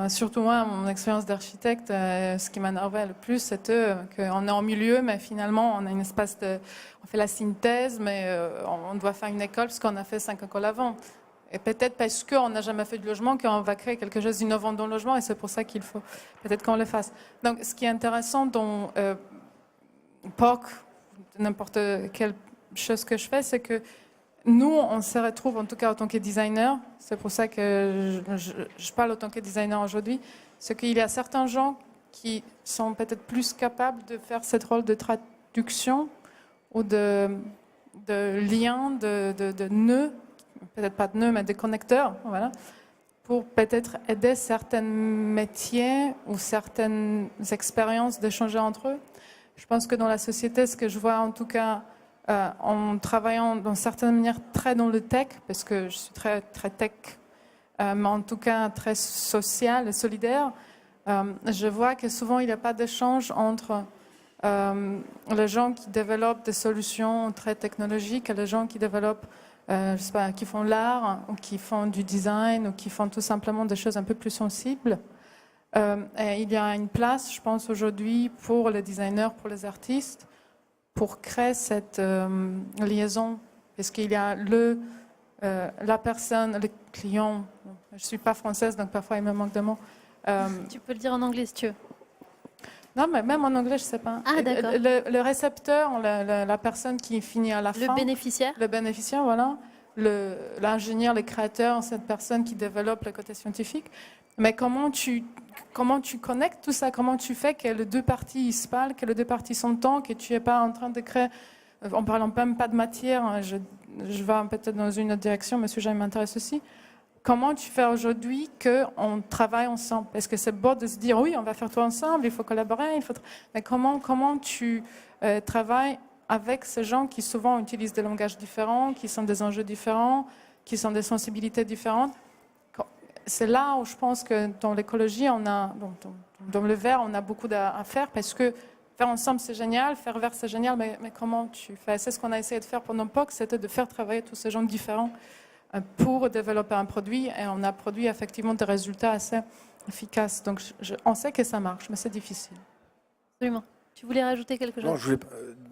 Surtout moi, mon expérience d'architecte, ce qui m'énervait le plus, c'était qu'on est en milieu, mais finalement, on a une espèce on fait la synthèse, mais on doit faire une école parce qu'on a fait 5 écoles avant. Et peut-être parce qu'on n'a jamais fait de logement qu'on va créer quelque chose d'innovant dans le logement, et c'est pour ça qu'il faut peut-être qu'on le fasse. Donc, ce qui est intéressant dans POC, n'importe quelle chose que je fais, c'est que nous, on se retrouve, en tout cas en tant que designer, c'est pour ça que je parle en tant que designer aujourd'hui, c'est qu'il y a certains gens qui sont peut-être plus capables de faire ce rôle de traduction ou de lien, de nœuds, peut-être pas de nœuds, mais de connecteurs, voilà, pour peut-être aider certains métiers ou certaines expériences d'échanger entre eux. Je pense que dans la société, ce que je vois en tout cas, en travaillant d'une certaine manière très dans le tech, parce que je suis très, très tech, mais en tout cas très social et solidaire, je vois que souvent il n'y a pas d'échange entre les gens qui développent des solutions très technologiques et les gens qui développent, je sais pas, qui font l'art ou qui font du design ou qui font tout simplement des choses un peu plus sensibles. Et il y a une place, je pense, aujourd'hui pour les designers, pour les artistes, pour créer cette liaison, parce qu'il y a la personne, le client. Je ne suis pas française, donc parfois il me manque de mots. Tu peux le dire en anglais si tu veux. Non, mais même en anglais, je ne sais pas. Ah, d'accord. Le récepteur, la personne qui finit à la fin. Le bénéficiaire. Le bénéficiaire, voilà. L'ingénieur, le créateur, cette personne qui développe le côté scientifique. Mais comment tu connectes tout ça? Comment tu fais que les deux parties se parlent, que les deux parties s'entendent, que tu n'es pas en train de créer, en parlant même pas de matière, je vais peut-être dans une autre direction, mais ce sujet m'intéresse aussi. Comment tu fais aujourd'hui qu'on travaille ensemble? Parce que c'est beau de se dire, oui, on va faire tout ensemble, il faut collaborer, mais comment tu travailles avec ces gens qui souvent utilisent des langages différents, qui sont des enjeux différents, qui sont des sensibilités différentes? C'est là où je pense que dans l'écologie, dans le vert, on a beaucoup à faire, parce que faire ensemble, c'est génial, faire vert, c'est génial, mais comment tu fais? C'est ce qu'on a essayé de faire pendant POC, c'était de faire travailler tous ces gens différents pour développer un produit, et on a produit effectivement des résultats assez efficaces. Donc on sait que ça marche, mais c'est difficile. Absolument. Tu voulais rajouter quelque chose? Non, je voulais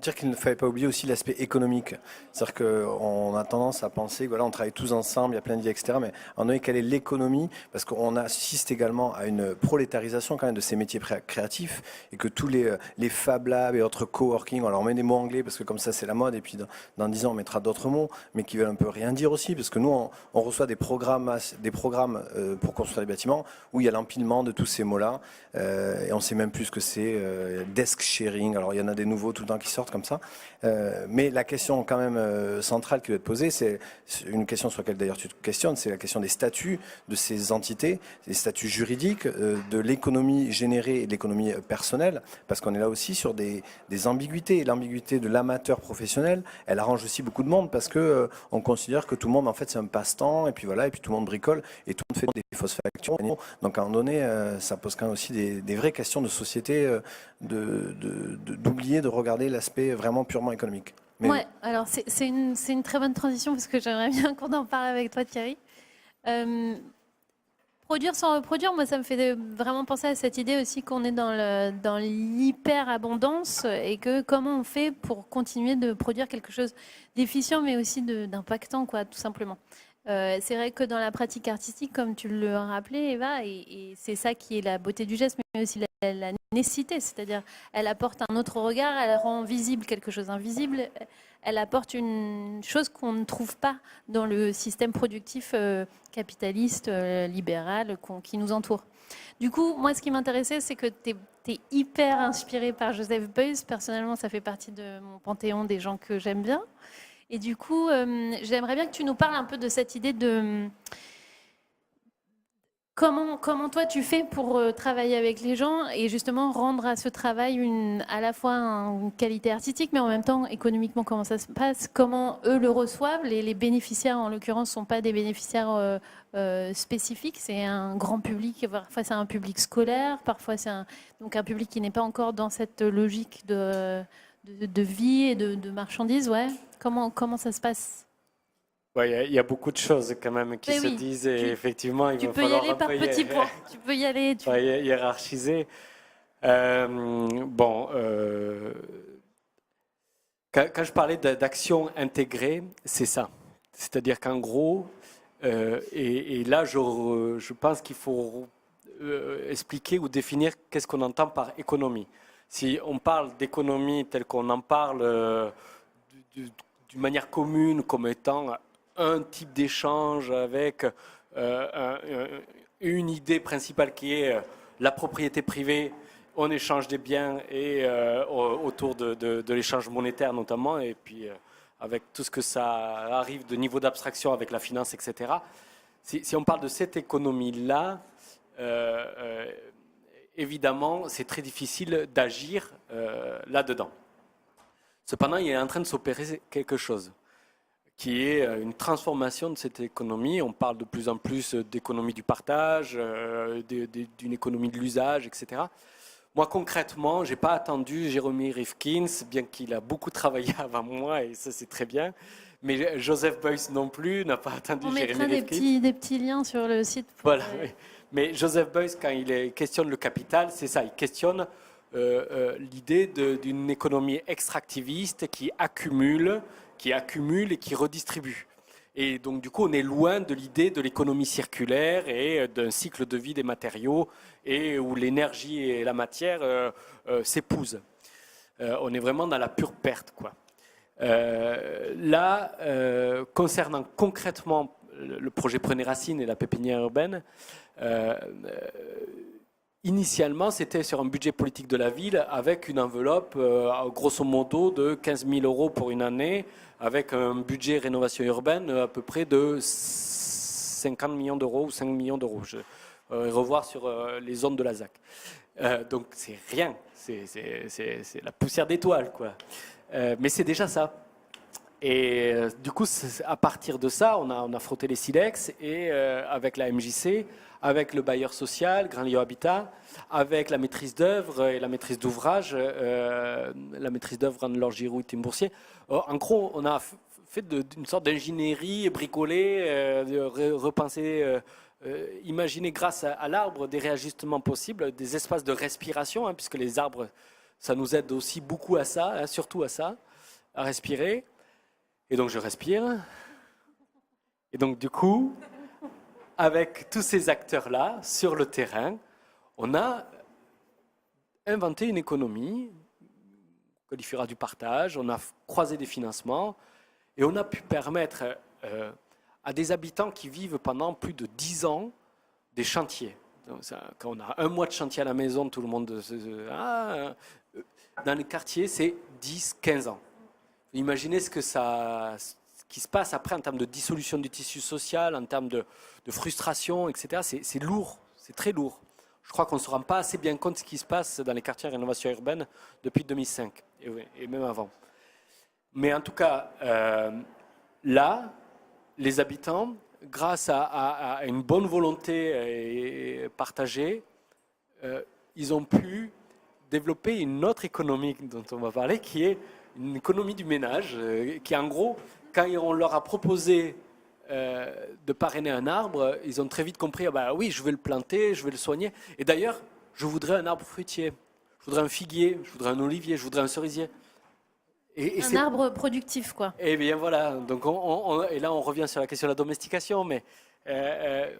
dire qu'il ne fallait pas oublier aussi l'aspect économique. C'est-à-dire qu'on a tendance à penser que voilà, on travaille tous ensemble, il y a plein d'idées, etc. Mais en donné, quelle est l'économie? Parce qu'on assiste également à une prolétarisation quand même de ces métiers créatifs, et que tous les Fab Labs et autres coworking, on leur met des mots anglais parce que comme ça c'est la mode, et puis dans 10 ans on mettra d'autres mots, mais qui veulent un peu rien dire aussi, parce que nous on reçoit des programmes pour construire des bâtiments où il y a l'empilement de tous ces mots-là, et on ne sait même plus ce que c'est, desk sharing. Alors il y en a des nouveaux tout le temps qui sortent comme ça. Mais la question quand même centrale qui doit être posée, c'est une question sur laquelle d'ailleurs tu te questionnes, c'est la question des statuts de ces entités, des statuts juridiques, de l'économie générée et de l'économie personnelle, parce qu'on est là aussi sur des ambiguïtés. Et l'ambiguïté de l'amateur professionnel, elle arrange aussi beaucoup de monde parce que on considère que tout le monde en fait c'est un passe-temps et puis voilà, et puis tout le monde bricole et tout le monde fait des fausses factures. Donc à un moment donné, ça pose quand même aussi des vraies questions de société, d'oublier de regarder l'aspect vraiment purement économique. Mais Ouais, alors c'est une très bonne transition parce que j'aimerais bien qu'on en parle avec toi, Thierry. Produire sans reproduire, moi, ça me fait vraiment penser à cette idée aussi qu'on est dans l'hyper-abondance et que comment on fait pour continuer de produire quelque chose d'efficient mais aussi d'impactant, quoi, tout simplement. C'est vrai que dans la pratique artistique, comme tu le rappelais, Eva, et c'est ça qui est la beauté du geste, mais aussi la nécessité, c'est-à-dire elle apporte un autre regard, elle rend visible quelque chose d'invisible, elle apporte une chose qu'on ne trouve pas dans le système productif capitaliste, libéral qui nous entoure. Du coup, moi, ce qui m'intéressait, c'est que tu es hyper inspiré par Joseph Beuys. Personnellement, ça fait partie de mon panthéon des gens que j'aime bien. Et du coup, j'aimerais bien que tu nous parles un peu de cette idée de comment toi tu fais pour travailler avec les gens et justement rendre à ce travail à la fois une qualité artistique, mais en même temps économiquement comment ça se passe, comment eux le reçoivent. Les bénéficiaires, en l'occurrence, ne sont pas des bénéficiaires spécifiques, c'est un grand public, parfois c'est un public scolaire, parfois c'est un public qui n'est pas encore dans cette logique de vie et de marchandises. Ouais. Comment ça se passe? Ouais, il y a beaucoup de choses quand même qui se disent et effectivement, il va falloir tu peux y aller par petits points. Tu peux y aller. Hiérarchiser. Quand je parlais d'action intégrée, c'est ça. C'est-à-dire qu'en gros, et là, je pense qu'il faut expliquer ou définir qu'est-ce qu'on entend par économie. Si on parle d'économie telle qu'on en parle d'une manière commune comme étant un type d'échange avec une idée principale qui est la propriété privée, on échange des biens et autour de l'échange monétaire notamment, et puis avec tout ce que ça arrive de niveau d'abstraction avec la finance, etc. Si on parle de cette économie-là, évidemment, c'est très difficile d'agir là-dedans. Cependant, il est en train de s'opérer quelque chose qui est une transformation de cette économie. On parle de plus en plus d'économie du partage, d'une économie de l'usage, etc. Moi, concrètement, je n'ai pas attendu Jeremy Rifkin, bien qu'il a beaucoup travaillé avant moi, et ça, c'est très bien. Mais Joseph Beuys non plus n'a pas attendu Jeremy Rifkin. On mettra des petits liens sur le site. Voilà. Mais Joseph Beuys, quand il questionne le capital, c'est ça, il questionne l'idée d'une économie extractiviste qui accumule et qui redistribue. Et donc, du coup, on est loin de l'idée de l'économie circulaire et d'un cycle de vie des matériaux et où l'énergie et la matière s'épousent. On est vraiment dans la pure perte, quoi. Là, concernant concrètement le projet Prenez Racine et la pépinière urbaine, initialement, c'était sur un budget politique de la ville avec une enveloppe, grosso modo, de 15 000 € pour une année, avec un budget rénovation urbaine à peu près de 50 millions d'euros ou 5 millions d'euros. Je vais revoir sur les zones de la ZAC. Donc, c'est rien. C'est la poussière d'étoiles, quoi. Mais c'est déjà ça. Et du coup, à partir de ça, on a frotté les silex et avec la MJC, avec le bailleur social, Grand Lyon Habitat, avec la maîtrise d'œuvre et la maîtrise d'ouvrage, la maîtrise d'œuvre Anne-Laure Giroux et Tim Boursier. En gros, on a fait une sorte d'ingénierie bricolée, repenser, imaginer grâce à l'arbre des réajustements possibles, des espaces de respiration, hein, puisque les arbres, ça nous aide aussi beaucoup à ça, hein, surtout à ça, à respirer. Et donc je respire. Et donc du coup, avec tous ces acteurs-là sur le terrain, on a inventé une économie, on qualifiera du partage, on a croisé des financements et on a pu permettre à des habitants qui vivent pendant plus de 10 ans des chantiers. Donc ça, quand on a un mois de chantier à la maison, tout le monde dans les quartiers, c'est 10-15 ans. Imaginez ce qui se passe après en termes de dissolution du tissu social, en termes de frustration, etc. C'est lourd, c'est très lourd. Je crois qu'on ne se rend pas assez bien compte de ce qui se passe dans les quartiers en rénovation urbaine depuis 2005, et même avant. Mais en tout cas, là, les habitants, grâce à une bonne volonté partagée, ils ont pu développer une autre économie dont on va parler, qui est une économie du ménage, qui en gros, quand on leur a proposé de parrainer un arbre, ils ont très vite compris, ah bah oui, je vais le planter, je vais le soigner. Et d'ailleurs, je voudrais un arbre fruitier, je voudrais un figuier, je voudrais un olivier, je voudrais un cerisier. Et un arbre productif, quoi. Et bien voilà, donc et là on revient sur la question de la domestication, mais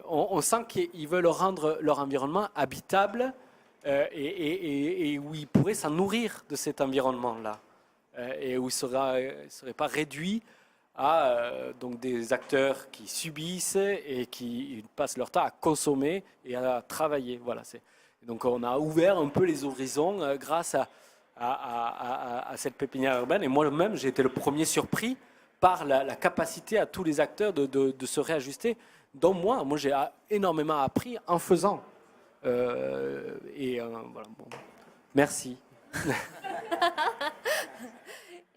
on sent qu'ils veulent rendre leur environnement habitable et où ils pourraient s'en nourrir de cet environnement-là, et où ils ne seraient pas réduits à donc des acteurs qui subissent et qui passent leur temps à consommer et à travailler. Voilà, donc on a ouvert un peu les horizons grâce à cette pépinière urbaine. Et moi-même, j'ai été le premier surpris par la capacité à tous les acteurs de se réajuster. Donc moi j'ai énormément appris en faisant. Voilà, bon. Merci.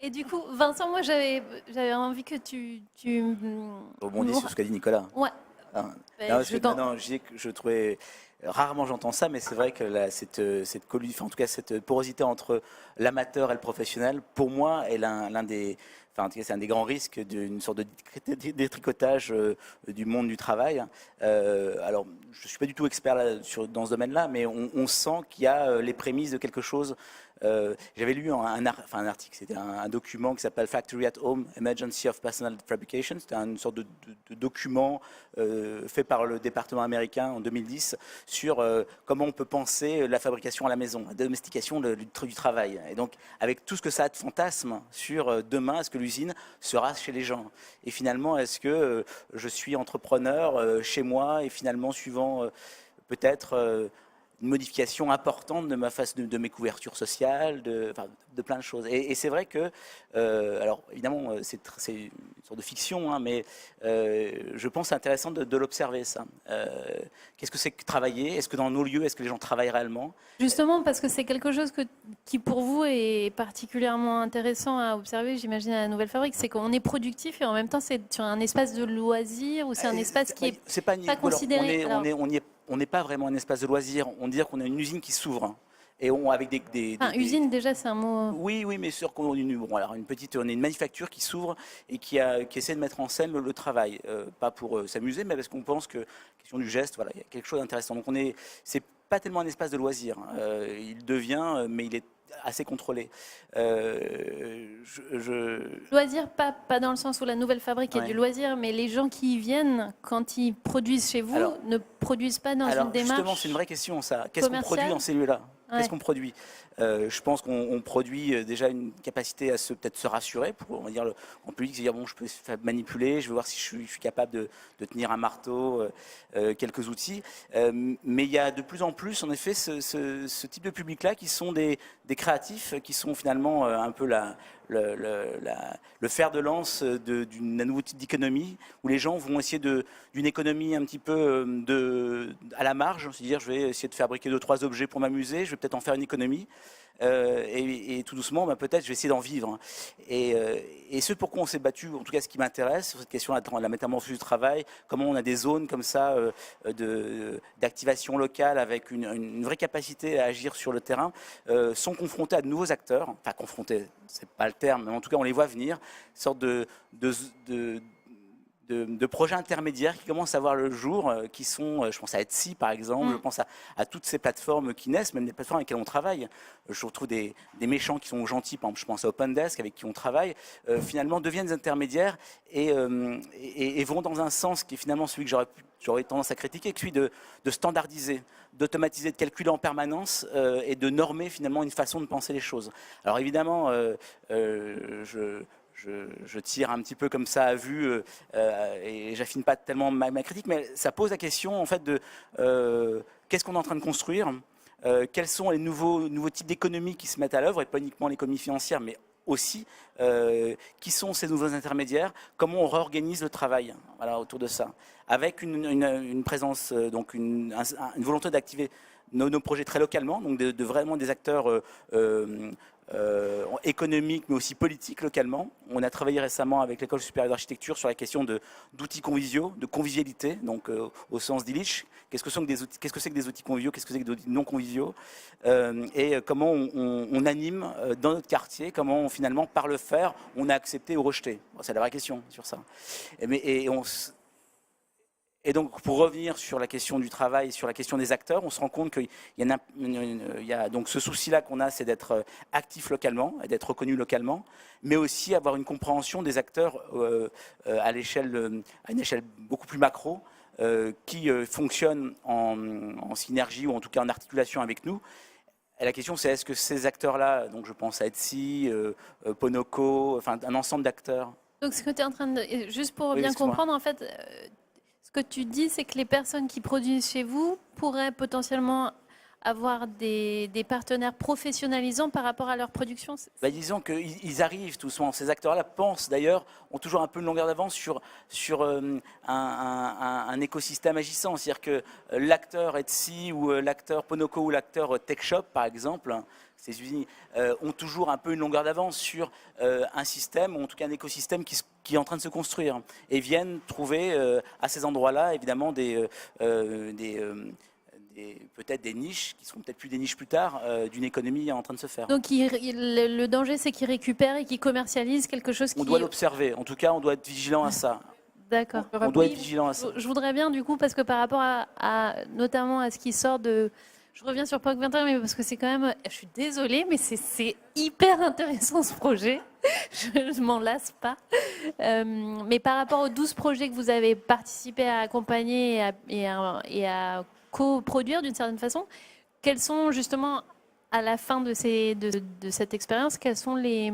Et du coup, Vincent, moi j'avais envie que tu rebondis sur ce qu'a dit Nicolas. Ouais. Je trouvais rarement j'entends ça, mais c'est vrai que cette porosité entre l'amateur et le professionnel, pour moi, est c'est un des grands risques d'une sorte de détricotage du monde du travail. Alors, je ne suis pas du tout expert dans ce domaine-là, mais on sent qu'il y a les prémices de quelque chose. J'avais lu un article, c'était un document qui s'appelle Factory at Home, Emergency of Personal Fabrication. C'était une sorte de document fait par le département américain en 2010 sur comment on peut penser la fabrication à la maison, la domestication du travail. Et donc, avec tout ce que ça a de fantasme sur demain, est-ce que l'usine sera chez les gens? Et finalement, est-ce que je suis entrepreneur chez moi et finalement, suivant peut-être une modification importante de ma de mes couvertures sociales, de plein de choses. Et c'est vrai que, alors évidemment, c'est une sorte de fiction, hein, mais je pense que c'est intéressant de l'observer, ça. Qu'est-ce que c'est que travailler? Est-ce que dans nos lieux, est-ce que les gens travaillent réellement? Justement, parce que c'est quelque chose qui, pour vous, est particulièrement intéressant à observer, j'imagine, à la Nouvelle Fabrique, c'est qu'on est productif et en même temps, c'est sur un espace de loisir ou c'est un espace qui est pas considéré. On n'est pas vraiment un espace de loisirs. On dit qu'on a une usine qui s'ouvre. Et avec usine, déjà, c'est un mot. Oui, mais sûr qu'on alors on est une manufacture qui s'ouvre et qui essaie de mettre en scène le travail. Pas pour s'amuser, mais parce qu'on pense que, question du geste, voilà, il y a quelque chose d'intéressant. Donc c'est pas tellement un espace de loisirs. Il devient, mais il est assez contrôlé. Loisir, pas dans le sens où la Nouvelle Fabrique est du loisir, mais les gens qui y viennent, quand ils produisent chez vous, ne produisent pas dans une démarche. Justement, c'est une vraie question, ça. Qu'est-ce qu'on produit dans ces lieux-là? Qu'est-ce qu'on produit? Je pense qu'on produit déjà une capacité à peut-être se rassurer, on va dire en public, se dire bon, je peux manipuler, je vais voir si je suis capable de tenir un marteau, quelques outils. Mais il y a de plus en plus, en effet, ce type de public-là qui sont des créatifs, qui sont finalement un peu le fer de lance d'un nouveau type d'économie, où les gens vont essayer d'une économie un petit peu à la marge, c'est-à-dire je vais essayer de fabriquer 2-3 objets pour m'amuser, je vais peut-être en faire une économie, et tout doucement, peut-être je vais essayer d'en vivre. Et ce pourquoi on s'est battu, en tout cas ce qui m'intéresse, sur cette question de la métamorphose du travail, comment on a des zones comme ça d'activation locale avec une vraie capacité à agir sur le terrain, sont confrontés à de nouveaux acteurs, enfin confrontés, c'est pas le terme, mais en tout cas on les voit venir, une sorte de projets intermédiaires qui commencent à voir le jour, qui sont, je pense à Etsy par exemple, je pense à toutes ces plateformes qui naissent, même des plateformes avec lesquelles on travaille. Je retrouve des méchants qui sont gentils, par exemple, je pense à OpenDesk avec qui on travaille, finalement deviennent des intermédiaires et vont dans un sens qui est finalement celui que j'aurais tendance à critiquer, celui de standardiser, d'automatiser, de calculer en permanence et de normer finalement une façon de penser les choses. Alors évidemment, je tire un petit peu comme ça à vue et j'affine pas tellement ma critique, mais ça pose la question en fait de qu'est-ce qu'on est en train de construire, quels sont les nouveaux types d'économies qui se mettent à l'œuvre, et pas uniquement l'économie financière, mais aussi qui sont ces nouveaux intermédiaires, comment on réorganise le travail, voilà, autour de ça, avec une présence, donc une volonté d'activer nos projets très localement, donc de vraiment des acteurs économiques mais aussi politiques localement. On a travaillé récemment avec l'École supérieure d'architecture sur la question d'outils conviviaux, de convivialité, donc au sens d'Illich. Qu'est-ce que c'est que des outils conviviaux, qu'est-ce que c'est que des outils non conviviaux, et comment on anime dans notre quartier, comment finalement par le faire on a accepté ou rejeté. Bon, c'est la vraie question sur ça. Et donc, pour revenir sur la question du travail, sur la question des acteurs, on se rend compte qu'il y a donc ce souci-là qu'on a, c'est d'être actif localement, et d'être reconnu localement, mais aussi avoir une compréhension des acteurs à une échelle beaucoup plus macro, qui fonctionnent en synergie ou en tout cas en articulation avec nous. Et la question, c'est est-ce que ces acteurs-là, donc je pense à Etsy, Ponoco, enfin un ensemble d'acteurs. Donc, ce que tu es en train de. Juste pour Oui, bien excuse-moi. comprendre, en fait, ce que tu dis, c'est que les personnes qui produisent chez vous pourraient potentiellement avoir des partenaires professionnalisants par rapport à leur production. Bah, disons qu'ils arrivent tout souvent. Ces acteurs-là pensent d'ailleurs, ont toujours un peu une longueur d'avance sur un écosystème agissant. C'est-à-dire que l'acteur Etsy ou l'acteur Ponoco ou l'acteur TechShop, par exemple, ces usines ont toujours un peu une longueur d'avance sur un système, ou en tout cas un écosystème qui est en train de se construire. Et viennent trouver à ces endroits-là, évidemment, peut-être des niches, qui seront peut-être plus des niches plus tard, d'une économie en train de se faire. Donc, le danger, c'est qu'ils récupèrent et qu'ils commercialisent quelque chose qui. On doit l'observer. En tout cas, on doit être vigilant à ça. D'accord. On doit être vigilant à ça. Je voudrais bien, du coup, parce que par rapport notamment à ce qui sort de. Je reviens sur POC 21, mais parce que c'est quand même. Je suis désolée, mais c'est hyper intéressant ce projet. Je m'en lasse pas. Mais par rapport aux 12 projets que vous avez participé à accompagner et à coproduire d'une certaine façon, quels sont justement, à la fin de cette expérience, quels sont les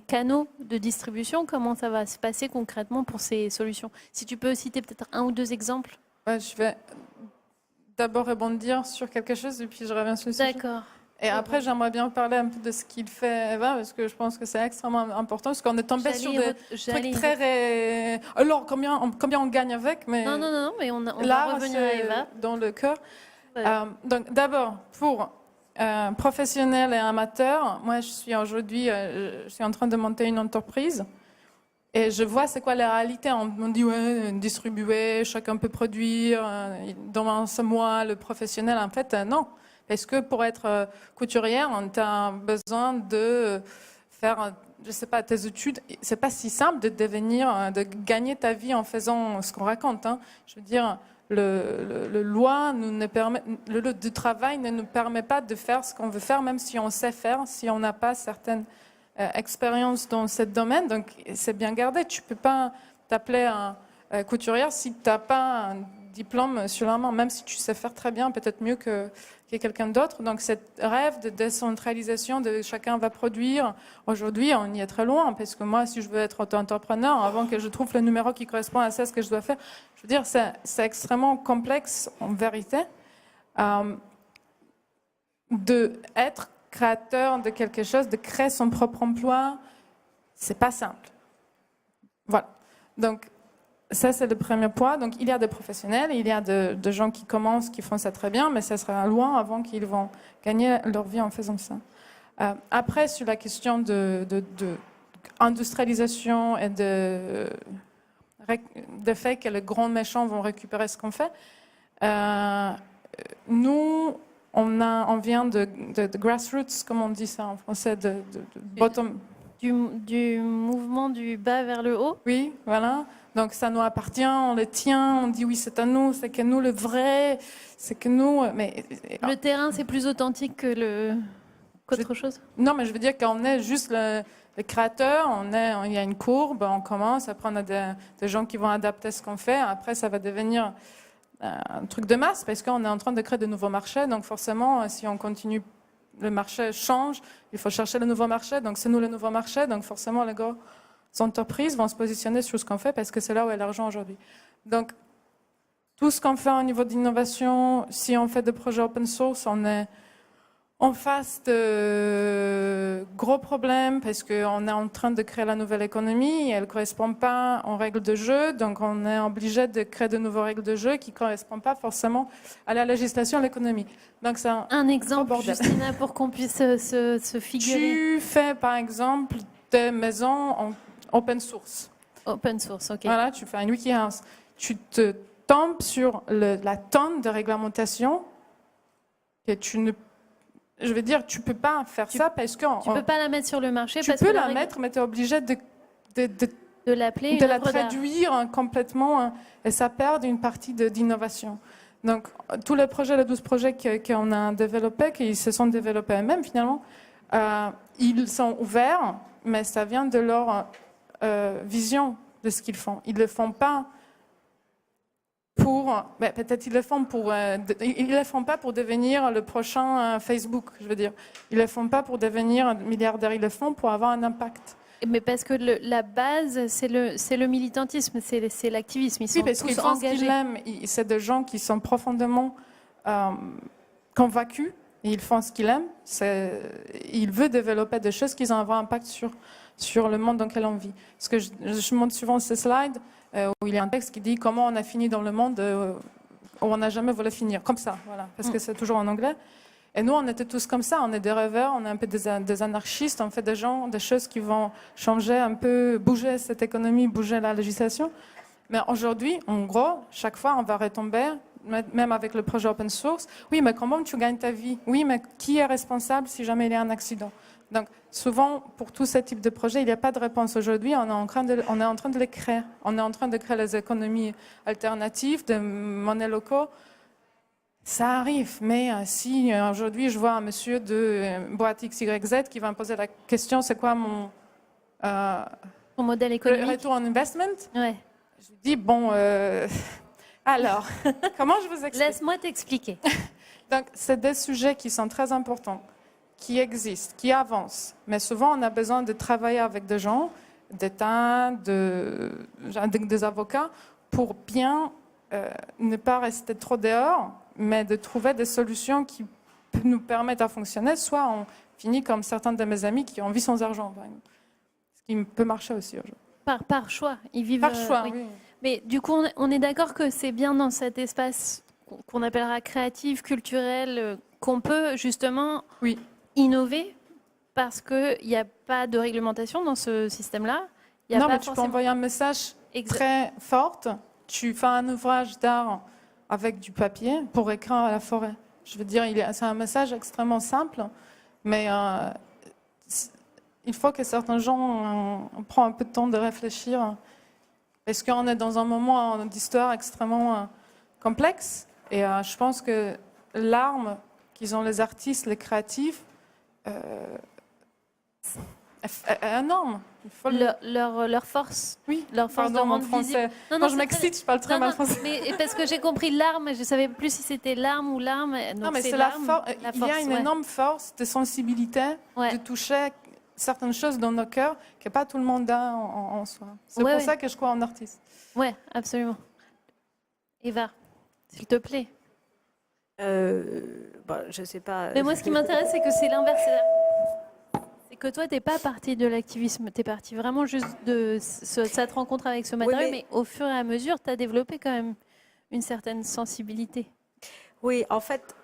canaux de distribution? Comment ça va se passer concrètement pour ces solutions? Si tu peux citer peut-être un ou deux exemples. Ouais, je vais d'abord rebondir sur quelque chose et puis je reviens sur le sujet. D'accord. Et après, j'aimerais bien parler un peu de ce qu'il fait, Eva, parce que je pense que c'est extrêmement important, parce qu'on est tombé sur des trucs très... Alors, combien on gagne avec, mais Non, mais on là, va revenir à Eva. dans le cœur. Ouais. Donc, d'abord, pour professionnels et amateurs, moi, je suis aujourd'hui, je suis en train de monter une entreprise. Et je vois c'est quoi la réalité. On dit, ouais, distribuer, chacun peut produire, dans ce mois, le professionnel. En fait, non. Parce que pour être couturière, on a besoin de faire, je sais pas, tes études. C'est pas si simple de gagner ta vie en faisant ce qu'on raconte. Hein. Je veux dire, le travail ne nous permet pas de faire ce qu'on veut faire, même si on sait faire, si on n'a pas certaines expérience dans ce domaine, donc c'est bien gardé. Tu ne peux pas t'appeler couturière si tu n'as pas un diplôme sur la main, même si tu sais faire très bien, peut-être mieux que quelqu'un d'autre. Donc, ce rêve de décentralisation, de chacun va produire, aujourd'hui, on y est très loin, parce que moi, si je veux être auto-entrepreneur, avant que je trouve le numéro qui correspond à ça, ce que je dois faire, je veux dire, c'est extrêmement complexe, en vérité, d'être créateur de quelque chose, de créer son propre emploi, c'est pas simple. Voilà. Donc, ça, c'est le premier point. Donc, il y a des professionnels, il y a de gens qui commencent, qui font ça très bien, mais ça sera loin avant qu'ils vont gagner leur vie en faisant ça. Après, sur la question de industrialisation et de fait que les grands méchants vont récupérer ce qu'on fait, nous, on vient de grassroots, comme on dit ça en français, de bottom. Du mouvement du bas vers le haut. Oui, voilà. Donc ça nous appartient, on le tient, on dit oui, c'est à nous, c'est que nous le vrai, c'est que nous. Mais le terrain, c'est plus authentique que qu'autre chose. Non, mais je veux dire qu'on est juste le créateur, il y a une courbe, on commence, après on a des gens qui vont adapter ce qu'on fait, après ça va devenir un truc de masse parce qu'on est en train de créer de nouveaux marchés. Donc forcément, si on continue, le marché change, il faut chercher le nouveau marché. Donc c'est nous le nouveau marché. Donc forcément, les grosses entreprises vont se positionner sur ce qu'on fait parce que c'est là où est l'argent aujourd'hui. Donc tout ce qu'on fait au niveau d'innovation, si on fait des projets open source, on est en face de gros problèmes parce qu'on est en train de créer la nouvelle économie et elle ne correspond pas aux règles de jeu. Donc, on est obligé de créer de nouvelles règles de jeu qui ne correspondent pas forcément à la législation et à l'économie. Donc, c'est Un exemple, bordel. Justina, pour qu'on puisse se figurer. Tu fais, par exemple, des maisons en open source. Open source, ok. Voilà, tu fais un WikiHouse. Tu te tombes sur la tonne de réglementation que tu ne... Je veux dire, tu peux pas faire ça parce que... Tu peux pas la mettre sur le marché Tu parce peux que la mettre, mais tu es obligé de l'appeler de une la œuvre d'art. traduire complètement et ça perd une partie d'innovation. Donc, tous les projets, les 12 projets qu'on a développés, qui se sont développés eux-mêmes finalement, ils sont ouverts, mais ça vient de leur vision de ce qu'ils font. Ils ne le font pas pour... peut-être ils le font pour... ils ne le font pas pour devenir le prochain Facebook, je veux dire. Ils ne le font pas pour devenir milliardaire, ils le font pour avoir un impact. Mais parce que la base, c'est le militantisme, c'est l'activisme. Ils sont Oui, parce qu'ils tous font ce qu'ils engagés. aiment. C'est des gens qui sont profondément convaincus et ils font ce qu'ils aiment. Ils veulent développer des choses qui ont un impact sur le monde dans lequel on vit. Parce que je montre souvent ces slides où il y a un texte qui dit comment on a fini dans le monde où on n'a jamais voulu finir. Comme ça, voilà. Parce que c'est toujours en anglais. Et nous, on était tous comme ça, on est des rêveurs, on est un peu des anarchistes, on fait des choses qui vont changer un peu, bouger cette économie, bouger la législation. Mais aujourd'hui, en gros, chaque fois, on va retomber, même avec le projet open source. Oui, mais comment tu gagnes ta vie? Oui, mais qui est responsable si jamais il y a un accident? Donc, souvent, pour tous ces types de projets, il n'y a pas de réponse aujourd'hui. On est en train de les créer. On est en train de créer les économies alternatives, des monnaies locaux. Ça arrive, mais si aujourd'hui je vois un monsieur de boîte XYZ qui va me poser la question, c'est quoi mon modèle économique. retour on investment? Ouais. Je lui dis, bon, alors, comment je vous explique? Laisse-moi t'expliquer. Donc, c'est des sujets qui sont très importants, qui existent, qui avancent. Mais souvent, on a besoin de travailler avec des gens, d'État, des avocats, pour bien ne pas rester trop dehors, mais de trouver des solutions qui nous permettent de fonctionner. Soit on finit comme certains de mes amis qui ont vie sans argent, par exemple. Ce qui peut marcher aussi aujourd'hui. Par choix. Ils vivent. Par choix, oui. oui. Mais du coup, on est d'accord que c'est bien dans cet espace qu'on appellera créatif, culturel, qu'on peut justement innover parce qu'il n'y a pas de réglementation dans ce système-là. Non, mais tu peux envoyer un message très fort. Tu fais un ouvrage d'art avec du papier pour écrire à la forêt. Je veux dire, c'est un message extrêmement simple, mais il faut que certains gens prennent un peu de temps de réfléchir, parce qu'on est dans un moment d'histoire extrêmement complexe, et je pense que l'arme qu'ils ont les artistes, les créatifs, est énorme. Il faut leur force. Oui, leur force de rendre visible. Quand je m'excite, je parle très mal français. Mais parce que j'ai compris l'arme, je ne savais plus si c'était l'arme ou l'arme. Non, mais c'est il y a une énorme force de sensibilité, de toucher certaines choses dans nos cœurs que pas tout le monde a en soi. C'est pour ça que je crois en artiste. Oui, absolument. Eva, s'il te plaît. Je sais pas. Mais moi, ce qui m'intéresse, c'est que c'est l'inverse. C'est que toi, tu n'es pas partie de l'activisme. Tu es partie vraiment juste de cette rencontre avec ce matériau. Mais au fur et à mesure, tu as développé quand même une certaine sensibilité. Oui, en fait,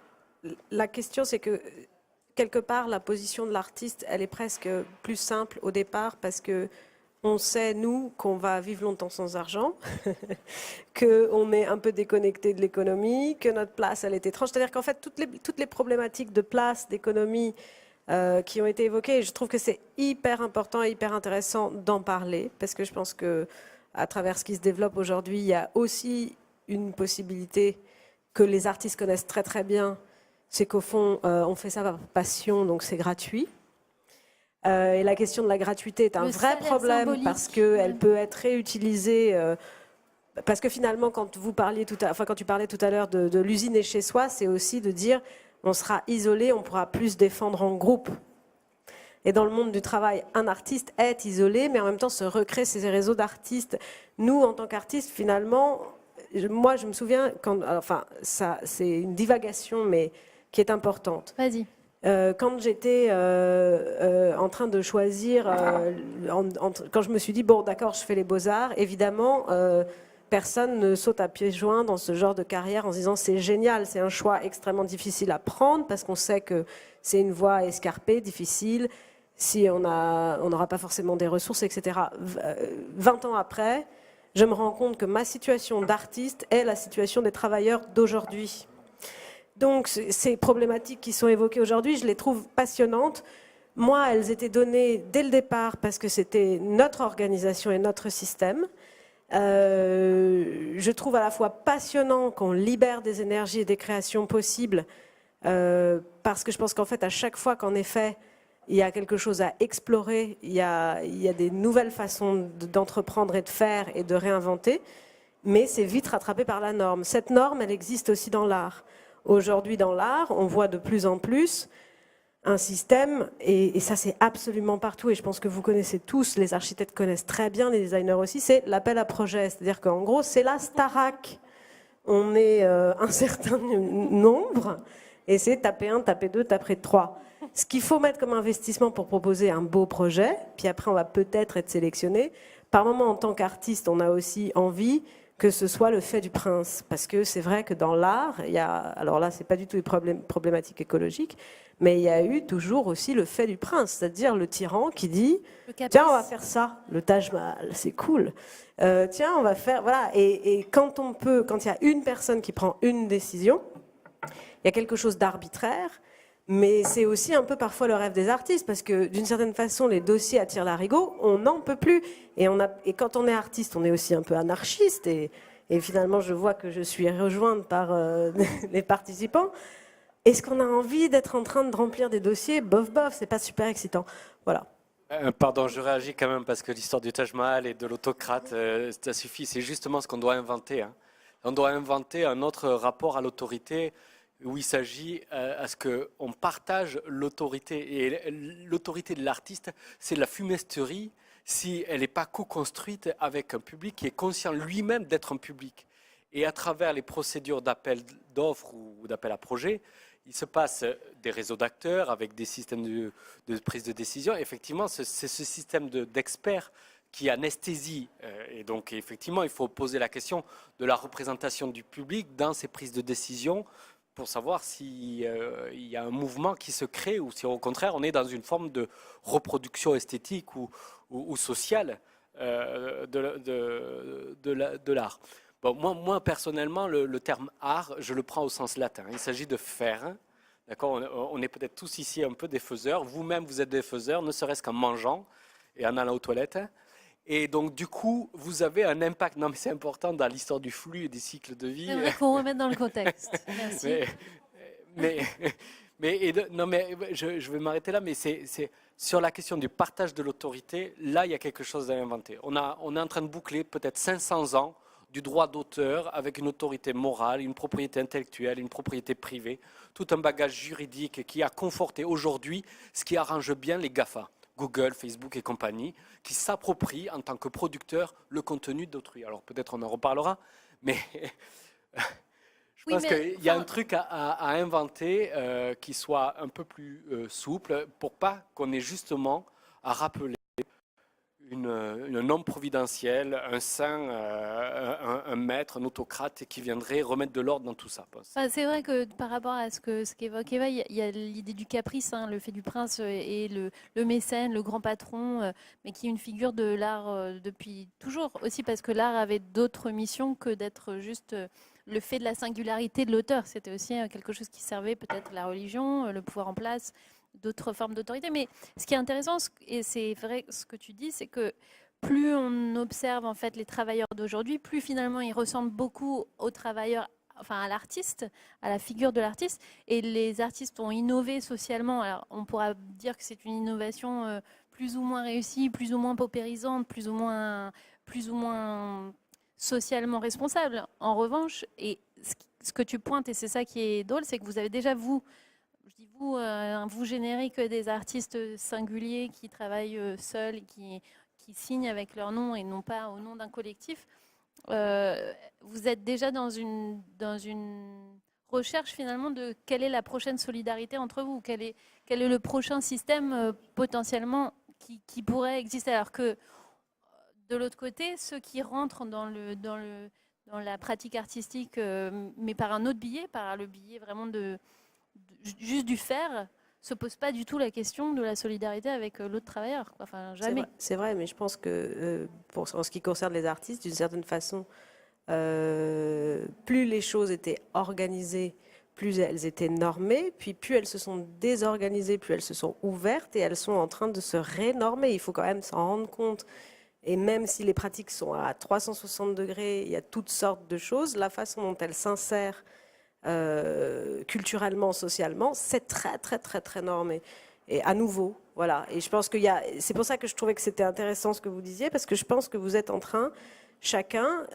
la question, c'est que quelque part, la position de l'artiste, elle est presque plus simple au départ parce que on sait, nous, qu'on va vivre longtemps sans argent, qu'on est un peu déconnecté de l'économie, que notre place, elle est étrange. C'est-à-dire qu'en fait, toutes les problématiques de place, d'économie qui ont été évoquées, je trouve que c'est hyper important et hyper intéressant d'en parler parce que je pense qu'à travers ce qui se développe aujourd'hui, il y a aussi une possibilité que les artistes connaissent très très bien, c'est qu'au fond, on fait ça par passion, donc c'est gratuit. Et la question de la gratuité est un vrai problème parce qu'elle peut être réutilisée. Parce que finalement, quand tu parlais tout à l'heure de l'usine et chez soi, c'est aussi de dire on sera isolé, on pourra plus défendre en groupe. Et dans le monde du travail, un artiste est isolé, mais en même temps se recrée ses réseaux d'artistes. Nous, en tant qu'artistes, finalement, moi, je me souviens, c'est une divagation, mais qui est importante. Vas-y. Quand j'étais en train de choisir, quand je me suis dit, bon, d'accord, je fais les beaux-arts, évidemment, personne ne saute à pieds joints dans ce genre de carrière en se disant, c'est génial, c'est un choix extrêmement difficile à prendre, parce qu'on sait que c'est une voie escarpée, difficile, si on n'aura pas forcément des ressources, etc. 20 ans après, je me rends compte que ma situation d'artiste est la situation des travailleurs d'aujourd'hui. Donc ces problématiques qui sont évoquées aujourd'hui, je les trouve passionnantes. Moi, elles étaient données dès le départ parce que c'était notre organisation et notre système. Je trouve à la fois passionnant qu'on libère des énergies et des créations possibles parce que je pense qu'en fait, à chaque fois qu'en effet, il y a quelque chose à explorer, il y a des nouvelles façons d'entreprendre et de faire et de réinventer, mais c'est vite rattrapé par la norme. Cette norme, elle existe aussi dans l'art. Aujourd'hui, dans l'art, on voit de plus en plus un système, et ça c'est absolument partout, et je pense que vous connaissez tous, les architectes connaissent très bien, les designers aussi, c'est l'appel à projet. C'est-à-dire qu'en gros, c'est la Starac. On est un certain nombre, et c'est taper 1, taper 2, taper 3. Ce qu'il faut mettre comme investissement pour proposer un beau projet, puis après on va peut-être être sélectionné. Par moment, en tant qu'artiste, on a aussi envie que ce soit le fait du prince. Parce que c'est vrai que dans l'art, il y a, alors là, c'est pas du tout une problématique écologique, mais il y a eu toujours aussi le fait du prince, c'est-à-dire le tyran qui dit « Tiens, on va faire ça, le Taj Mahal, c'est cool. Tiens, on va faire... » Voilà. Et quand il y a une personne qui prend une décision, il y a quelque chose d'arbitraire, mais c'est aussi un peu parfois le rêve des artistes, parce que d'une certaine façon, les dossiers attirent l'arigot, on n'en peut plus. Et quand on est artiste, on est aussi un peu anarchiste, et finalement, je vois que je suis rejointe par les participants. Est-ce qu'on a envie d'être en train de remplir des dossiers? Bof, bof, c'est pas super excitant. Voilà. Pardon, je réagis quand même, parce que l'histoire du Taj Mahal et de l'autocrate, ça suffit. C'est justement ce qu'on doit inventer. Hein. On doit inventer un autre rapport à l'autorité, où il s'agit à ce qu'on partage l'autorité. Et l'autorité de l'artiste, c'est la fumisterie si elle n'est pas co-construite avec un public qui est conscient lui-même d'être un public. Et à travers les procédures d'appel d'offres ou d'appel à projet, il se passe des réseaux d'acteurs avec des systèmes de prise de décision. Effectivement, c'est ce système d'experts qui anesthésie. Et donc, effectivement, il faut poser la question de la représentation du public dans ces prises de décision, pour savoir s'il y a un mouvement qui se crée ou si au contraire on est dans une forme de reproduction esthétique ou sociale de l'art. Bon, moi personnellement, le terme art, je le prends au sens latin. Il s'agit de faire. D'accord, on est peut-être tous ici un peu des faiseurs. Vous-même, vous êtes des faiseurs, ne serait-ce qu'en mangeant et en allant aux toilettes. Et donc, du coup, vous avez un impact. Non, mais c'est important dans l'histoire du flux et des cycles de vie. Il faut remettre dans le contexte. Merci. Je vais m'arrêter là, mais c'est sur la question du partage de l'autorité. Là, il y a quelque chose à inventer. On est en train de boucler peut-être 500 ans du droit d'auteur avec une autorité morale, une propriété intellectuelle, une propriété privée, tout un bagage juridique qui a conforté aujourd'hui ce qui arrange bien les GAFA. Google, Facebook et compagnie, qui s'approprient en tant que producteurs le contenu d'autrui. Alors peut-être on en reparlera, mais je pense qu'il y a un truc à inventer qui soit un peu plus souple pour pas qu'on ait justement à rappeler un homme providentiel, un saint, un maître, un autocrate qui viendrait remettre de l'ordre dans tout ça. Enfin, c'est vrai que par rapport à ce qu'évoque Eva, il y a l'idée du caprice, hein, le fait du prince et le mécène, le grand patron, mais qui est une figure de l'art depuis toujours, aussi parce que l'art avait d'autres missions que d'être juste le fait de la singularité de l'auteur. C'était aussi quelque chose qui servait peut-être la religion, le pouvoir en place, d'autres formes d'autorité. Mais ce qui est intéressant, et c'est vrai ce que tu dis, c'est que plus on observe en fait les travailleurs d'aujourd'hui, plus finalement ils ressemblent beaucoup aux travailleurs, enfin à l'artiste, à la figure de l'artiste. Et les artistes ont innové socialement. Alors on pourra dire que c'est une innovation plus ou moins réussie, plus ou moins paupérisante, plus ou moins socialement responsable. En revanche, et ce que tu pointes, et c'est ça qui est drôle, c'est que vous avez déjà vous générique des artistes singuliers qui travaillent seuls et qui signent avec leur nom et non pas au nom d'un collectif. vous êtes déjà dans une recherche finalement de quelle est la prochaine solidarité entre vous, quel est le prochain système potentiellement qui pourrait exister, alors que de l'autre côté, ceux qui rentrent dans la pratique artistique, mais par un autre biais, par le biais vraiment juste du faire, se pose pas du tout la question de la solidarité avec l'autre travailleur. Enfin, jamais. C'est vrai, mais je pense que en ce qui concerne les artistes, d'une certaine façon, plus les choses étaient organisées, plus elles étaient normées, puis plus elles se sont désorganisées, plus elles se sont ouvertes et elles sont en train de se rénormer. Il faut quand même s'en rendre compte. Et même si les pratiques sont à 360 degrés, il y a toutes sortes de choses, la façon dont elles s'insèrent culturellement, socialement, c'est très, très, très, très normé. Et à nouveau, voilà. Et je pense c'est pour ça que je trouvais que c'était intéressant ce que vous disiez, parce que je pense que vous êtes en train, chacun,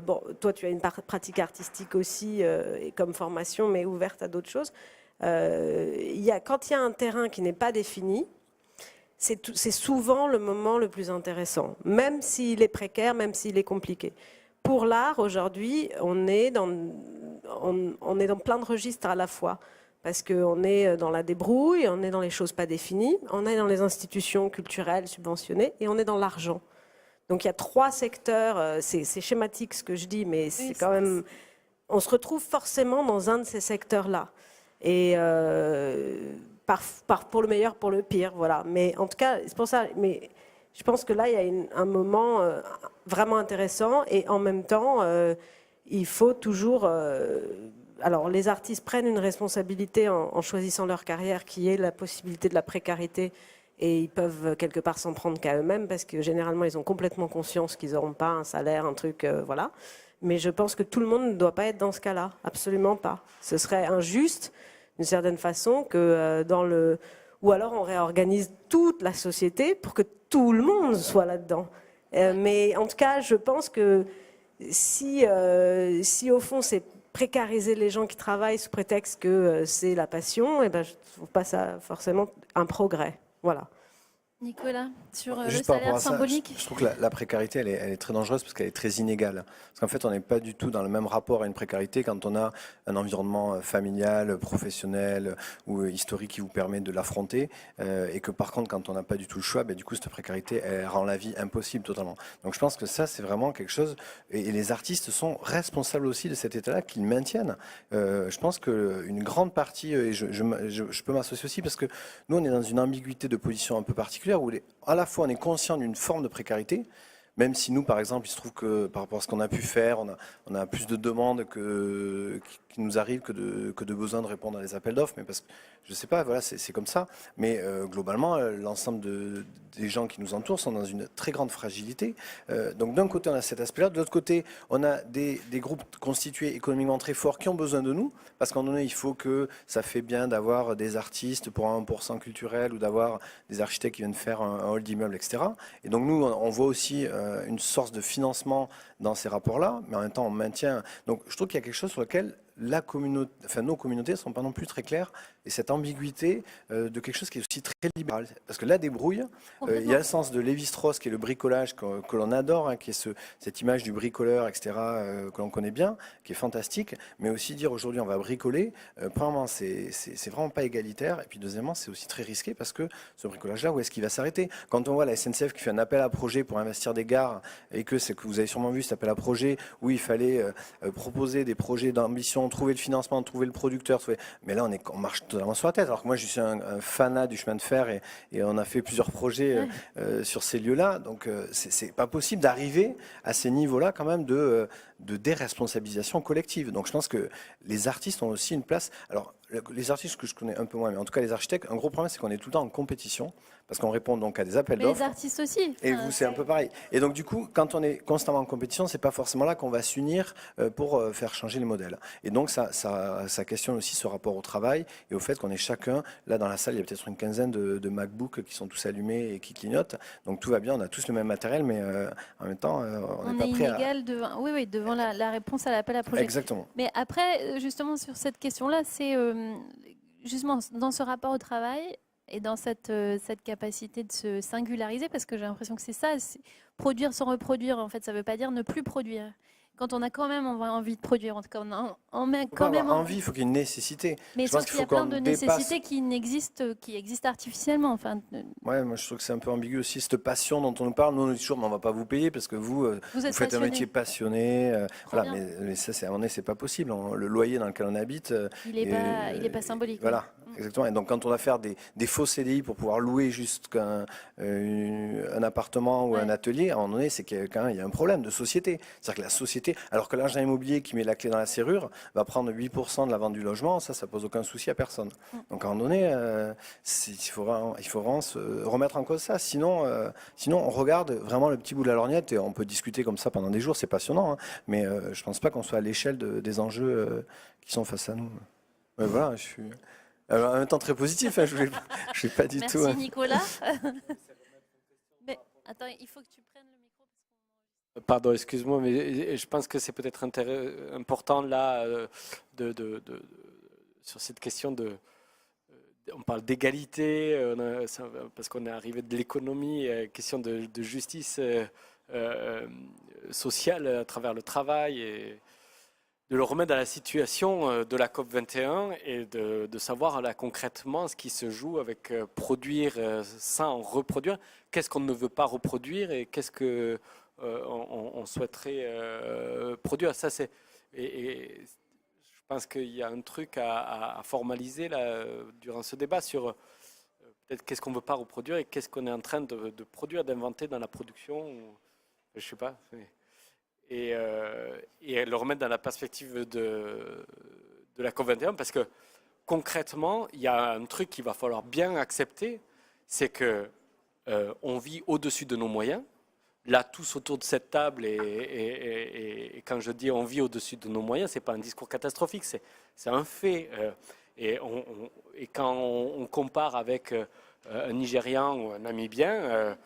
bon, toi tu as une pratique artistique aussi, et comme formation, mais ouverte à d'autres choses. Quand il y a un terrain qui n'est pas défini, c'est souvent le moment le plus intéressant, même s'il est précaire, même s'il est compliqué. Pour l'art, aujourd'hui, on est dans plein de registres à la fois, parce qu'on est dans la débrouille, on est dans les choses pas définies, on est dans les institutions culturelles subventionnées, et on est dans l'argent. Donc il y a 3 secteurs, c'est schématique ce que je dis, mais c'est quand même... On se retrouve forcément dans un de ces secteurs-là. Et pour le meilleur, pour le pire, voilà. Mais en tout cas, c'est pour ça... Mais je pense que là, il y a un moment vraiment intéressant, et en même temps, il faut toujours... alors, les artistes prennent une responsabilité en choisissant leur carrière, qui est la possibilité de la précarité, et ils peuvent quelque part s'en prendre qu'à eux-mêmes, parce que généralement, ils ont complètement conscience qu'ils n'auront pas un salaire, un truc, voilà. Mais je pense que tout le monde ne doit pas être dans ce cas-là, absolument pas. Ce serait injuste, d'une certaine façon, que ou alors on réorganise toute la société pour que tout le monde soit là-dedans. Mais en tout cas, je pense que si au fond c'est précariser les gens qui travaillent sous prétexte que c'est la passion, et ben je ne trouve pas ça forcément un progrès. Voilà. Nicolas, sur le Juste par rapport salaire à ça, symbolique. je trouve que la précarité, elle est très dangereuse parce qu'elle est très inégale. Parce qu'en fait, on n'est pas du tout dans le même rapport à une précarité quand on a un environnement familial, professionnel ou historique qui vous permet de l'affronter. Et que par contre, quand on n'a pas du tout le choix, du coup, cette précarité, elle rend la vie impossible totalement. Donc je pense que ça, c'est vraiment quelque chose. Et les artistes sont responsables aussi de cet état-là, qu'ils maintiennent. Je pense qu'une grande partie, et je peux m'associer aussi, parce que nous, on est dans une ambiguïté de position un peu particulière, où à la fois on est conscient d'une forme de précarité, même si nous, par exemple, il se trouve que par rapport à ce qu'on a pu faire, on a plus de demandes qui nous arrivent que de besoin de répondre à des appels d'offres, mais parce que, je sais pas, voilà, c'est comme ça. Mais globalement, l'ensemble des gens qui nous entourent sont dans une très grande fragilité. Donc d'un côté, on a cet aspect-là. De l'autre côté, on a des groupes constitués économiquement très forts qui ont besoin de nous, parce qu'en donné, il faut que ça fait bien d'avoir des artistes pour un 1% culturel ou d'avoir des architectes qui viennent faire un hall d'immeuble, etc. Et donc nous, on voit aussi une source de financement dans ces rapports-là, mais en même temps, on maintient... Donc je trouve qu'il y a quelque chose sur lequel nos communautés ne sont pas non plus très claires, et cette ambiguïté de quelque chose qui est aussi très libéral. Parce que la débrouille, il y a le sens de Lévi-Strauss, qui est le bricolage que l'on adore, qui est cette image du bricoleur, etc., que l'on connaît bien, qui est fantastique, mais aussi dire aujourd'hui on va bricoler, premièrement, c'est vraiment pas égalitaire, et puis deuxièmement, c'est aussi très risqué, parce que ce bricolage-là, où est-ce qu'il va s'arrêter? Quand on voit la SNCF qui fait un appel à projet pour investir des gares, et que c'est que vous avez sûrement vu cet appel à projet, où il fallait proposer des projets d'ambition, trouver le financement, trouver le producteur, mais là on marche totalement sur la tête. Alors que moi je suis un fanat du chemin de fer, et on a fait plusieurs projets sur ces lieux-là, donc c'est pas possible d'arriver à ces niveaux-là quand même de déresponsabilisation collective. Donc je pense que les artistes ont aussi une place. Alors les artistes que je connais un peu moins, mais en tout cas les architectes, un gros problème c'est qu'on est tout le temps en compétition, parce qu'on répond donc à des appels d'offres. Les artistes aussi. Et vous, c'est un peu pareil. Et donc du coup, quand on est constamment en compétition, c'est pas forcément là qu'on va s'unir pour faire changer les modèles. Et donc ça questionne aussi ce rapport au travail et au fait qu'on est chacun, là dans la salle, il y a peut-être une quinzaine de MacBooks qui sont tous allumés et qui clignotent. Donc tout va bien, on a tous le même matériel, mais en même temps, on n'est pas prêt inégal devant la réponse à l'appel à projet. Exactement. Mais après, justement, sur cette question-là, c'est justement dans ce rapport au travail et dans cette capacité de se singulariser, parce que j'ai l'impression que c'est ça. produire sans reproduire, en fait, ça ne veut pas dire ne plus produire. Quand on a quand même envie de produire, en tout cas, on met quand même envie, il faut qu'il y ait une nécessité. Mais sauf qu'il y a plein de nécessités qui existent artificiellement. Enfin, ouais, moi je trouve que c'est un peu ambigu aussi, cette passion dont on nous parle. Nous, on dit toujours, mais on ne va pas vous payer parce que vous faites un métier passionné. Voilà, mais ça, à un moment donné, c'est pas possible. Le loyer dans lequel on habite, il n'est pas symbolique. Voilà. Exactement. Et donc, quand on va faire des faux CDI pour pouvoir louer juste un appartement ou un atelier, à un moment donné, c'est qu'il y a un problème de société. C'est-à-dire que la société, alors que l'agent immobilier qui met la clé dans la serrure va prendre 8% de la vente du logement, ça pose aucun souci à personne. Donc, à un moment donné, il faut vraiment se remettre en cause ça. Sinon, on regarde vraiment le petit bout de la lorgnette et on peut discuter comme ça pendant des jours, c'est passionnant. Hein, mais je ne pense pas qu'on soit à l'échelle des enjeux qui sont face à nous. Voilà, je suis... en même temps très positif, hein, je vais pas du Merci tout. Merci Nicolas. Mais attends, il faut que tu prennes le micro. Pardon, excuse-moi, mais je pense que c'est peut-être important là sur cette question on parle d'égalité, parce qu'on est arrivé de l'économie, question de justice sociale à travers le travail et de le remettre dans la situation de la COP21 et de savoir là concrètement ce qui se joue avec produire sans reproduire. Qu'est-ce qu'on ne veut pas reproduire et qu'est-ce que on souhaiterait produire. Ça, et je pense qu'il y a un truc à formaliser là, durant ce débat sur peut-être qu'est-ce qu'on ne veut pas reproduire et qu'est-ce qu'on est en train de produire, d'inventer dans la production. Je ne sais pas. Et le remettre dans la perspective de la COP21 parce que concrètement, il y a un truc qu'il va falloir bien accepter, c'est que on vit au-dessus de nos moyens. Là, tous autour de cette table, et quand je dis on vit au-dessus de nos moyens, ce n'est pas un discours catastrophique, c'est un fait. Et quand on compare avec un Nigérian ou un Namibien,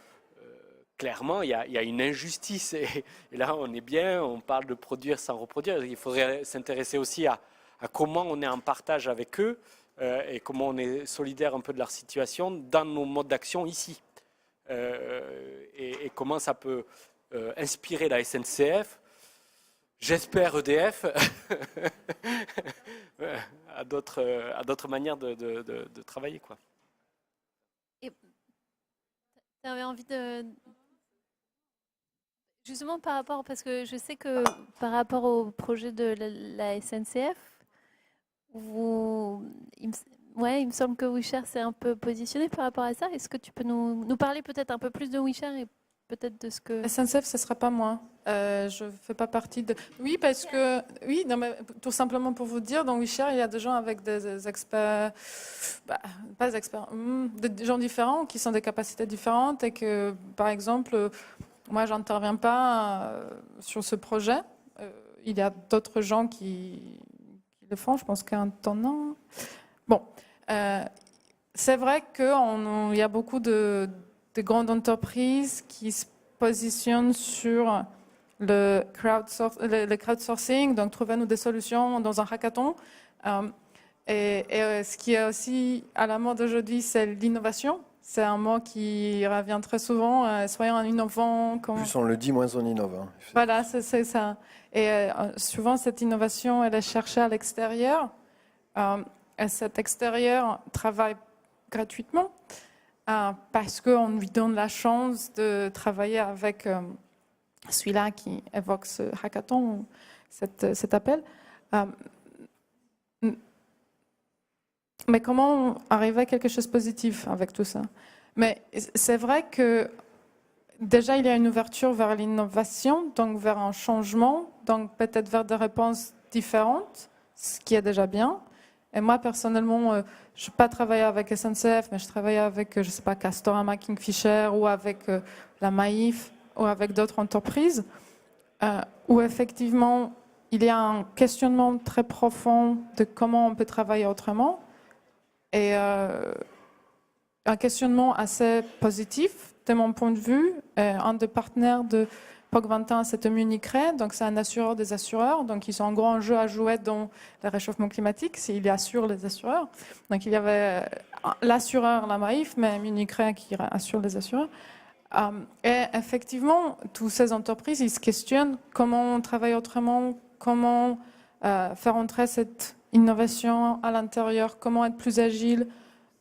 clairement, il y a une injustice. Et là, on est bien, on parle de produire sans reproduire. Il faudrait s'intéresser aussi à comment on est en partage avec eux et comment on est solidaire un peu de leur situation dans nos modes d'action ici. Et comment ça peut inspirer la SNCF, j'espère EDF, à d'autres manières de travailler, quoi. Et tu avais envie de... Justement par rapport, parce que je sais que par rapport au projet de la SNCF, il me semble que WeShare s'est un peu positionné par rapport à ça. Est-ce que tu peux nous parler peut-être un peu plus de WeShare et peut-être de ce que... SNCF, ce ne sera pas moi. Je ne fais pas partie de... Oui, parce que... Oui, non, mais tout simplement pour vous dire, dans WeShare, il y a des gens avec des experts... pas experts, des gens différents, qui sont des capacités différentes et que, par exemple... Moi, je n'interviens pas sur ce projet. Il y a d'autres gens qui le font, je pense qu'un temps. Bon, c'est vrai qu'il y a beaucoup de grandes entreprises qui se positionnent sur le crowdsourcing, donc trouvez-nous des solutions dans un hackathon. Et ce qui est aussi à la mode aujourd'hui, c'est l'innovation. C'est un mot qui revient très souvent, soyons innovants. Plus on le dit, moins on innove. Hein. Voilà, c'est ça. Et souvent, cette innovation, elle est cherchée à l'extérieur. Et cet extérieur travaille gratuitement parce qu'on lui donne la chance de travailler avec celui-là qui évoque ce hackathon, cet appel. Mais comment arriver à quelque chose de positif avec tout ça? Mais c'est vrai que déjà, il y a une ouverture vers l'innovation, donc vers un changement, donc peut-être vers des réponses différentes, ce qui est déjà bien. Et moi, personnellement, je n'ai pas travaillé avec SNCF, mais je travaille avec, je ne sais pas, Castorama, Kingfisher, ou avec la Maïf, ou avec d'autres entreprises, où effectivement, il y a un questionnement très profond de comment on peut travailler autrement. Et un questionnement assez positif, de mon point de vue. Un des partenaires de POC21, c'était Munich Re, donc c'est un assureur des assureurs. Donc ils ont un grand jeu à jouer dans le réchauffement climatique, s'il assure les assureurs. Donc il y avait l'assureur, la Maïf, mais Munich Re qui assure les assureurs. Et effectivement, toutes ces entreprises, ils se questionnent comment on travaille autrement, comment faire entrer cette innovation à l'intérieur, comment être plus agile.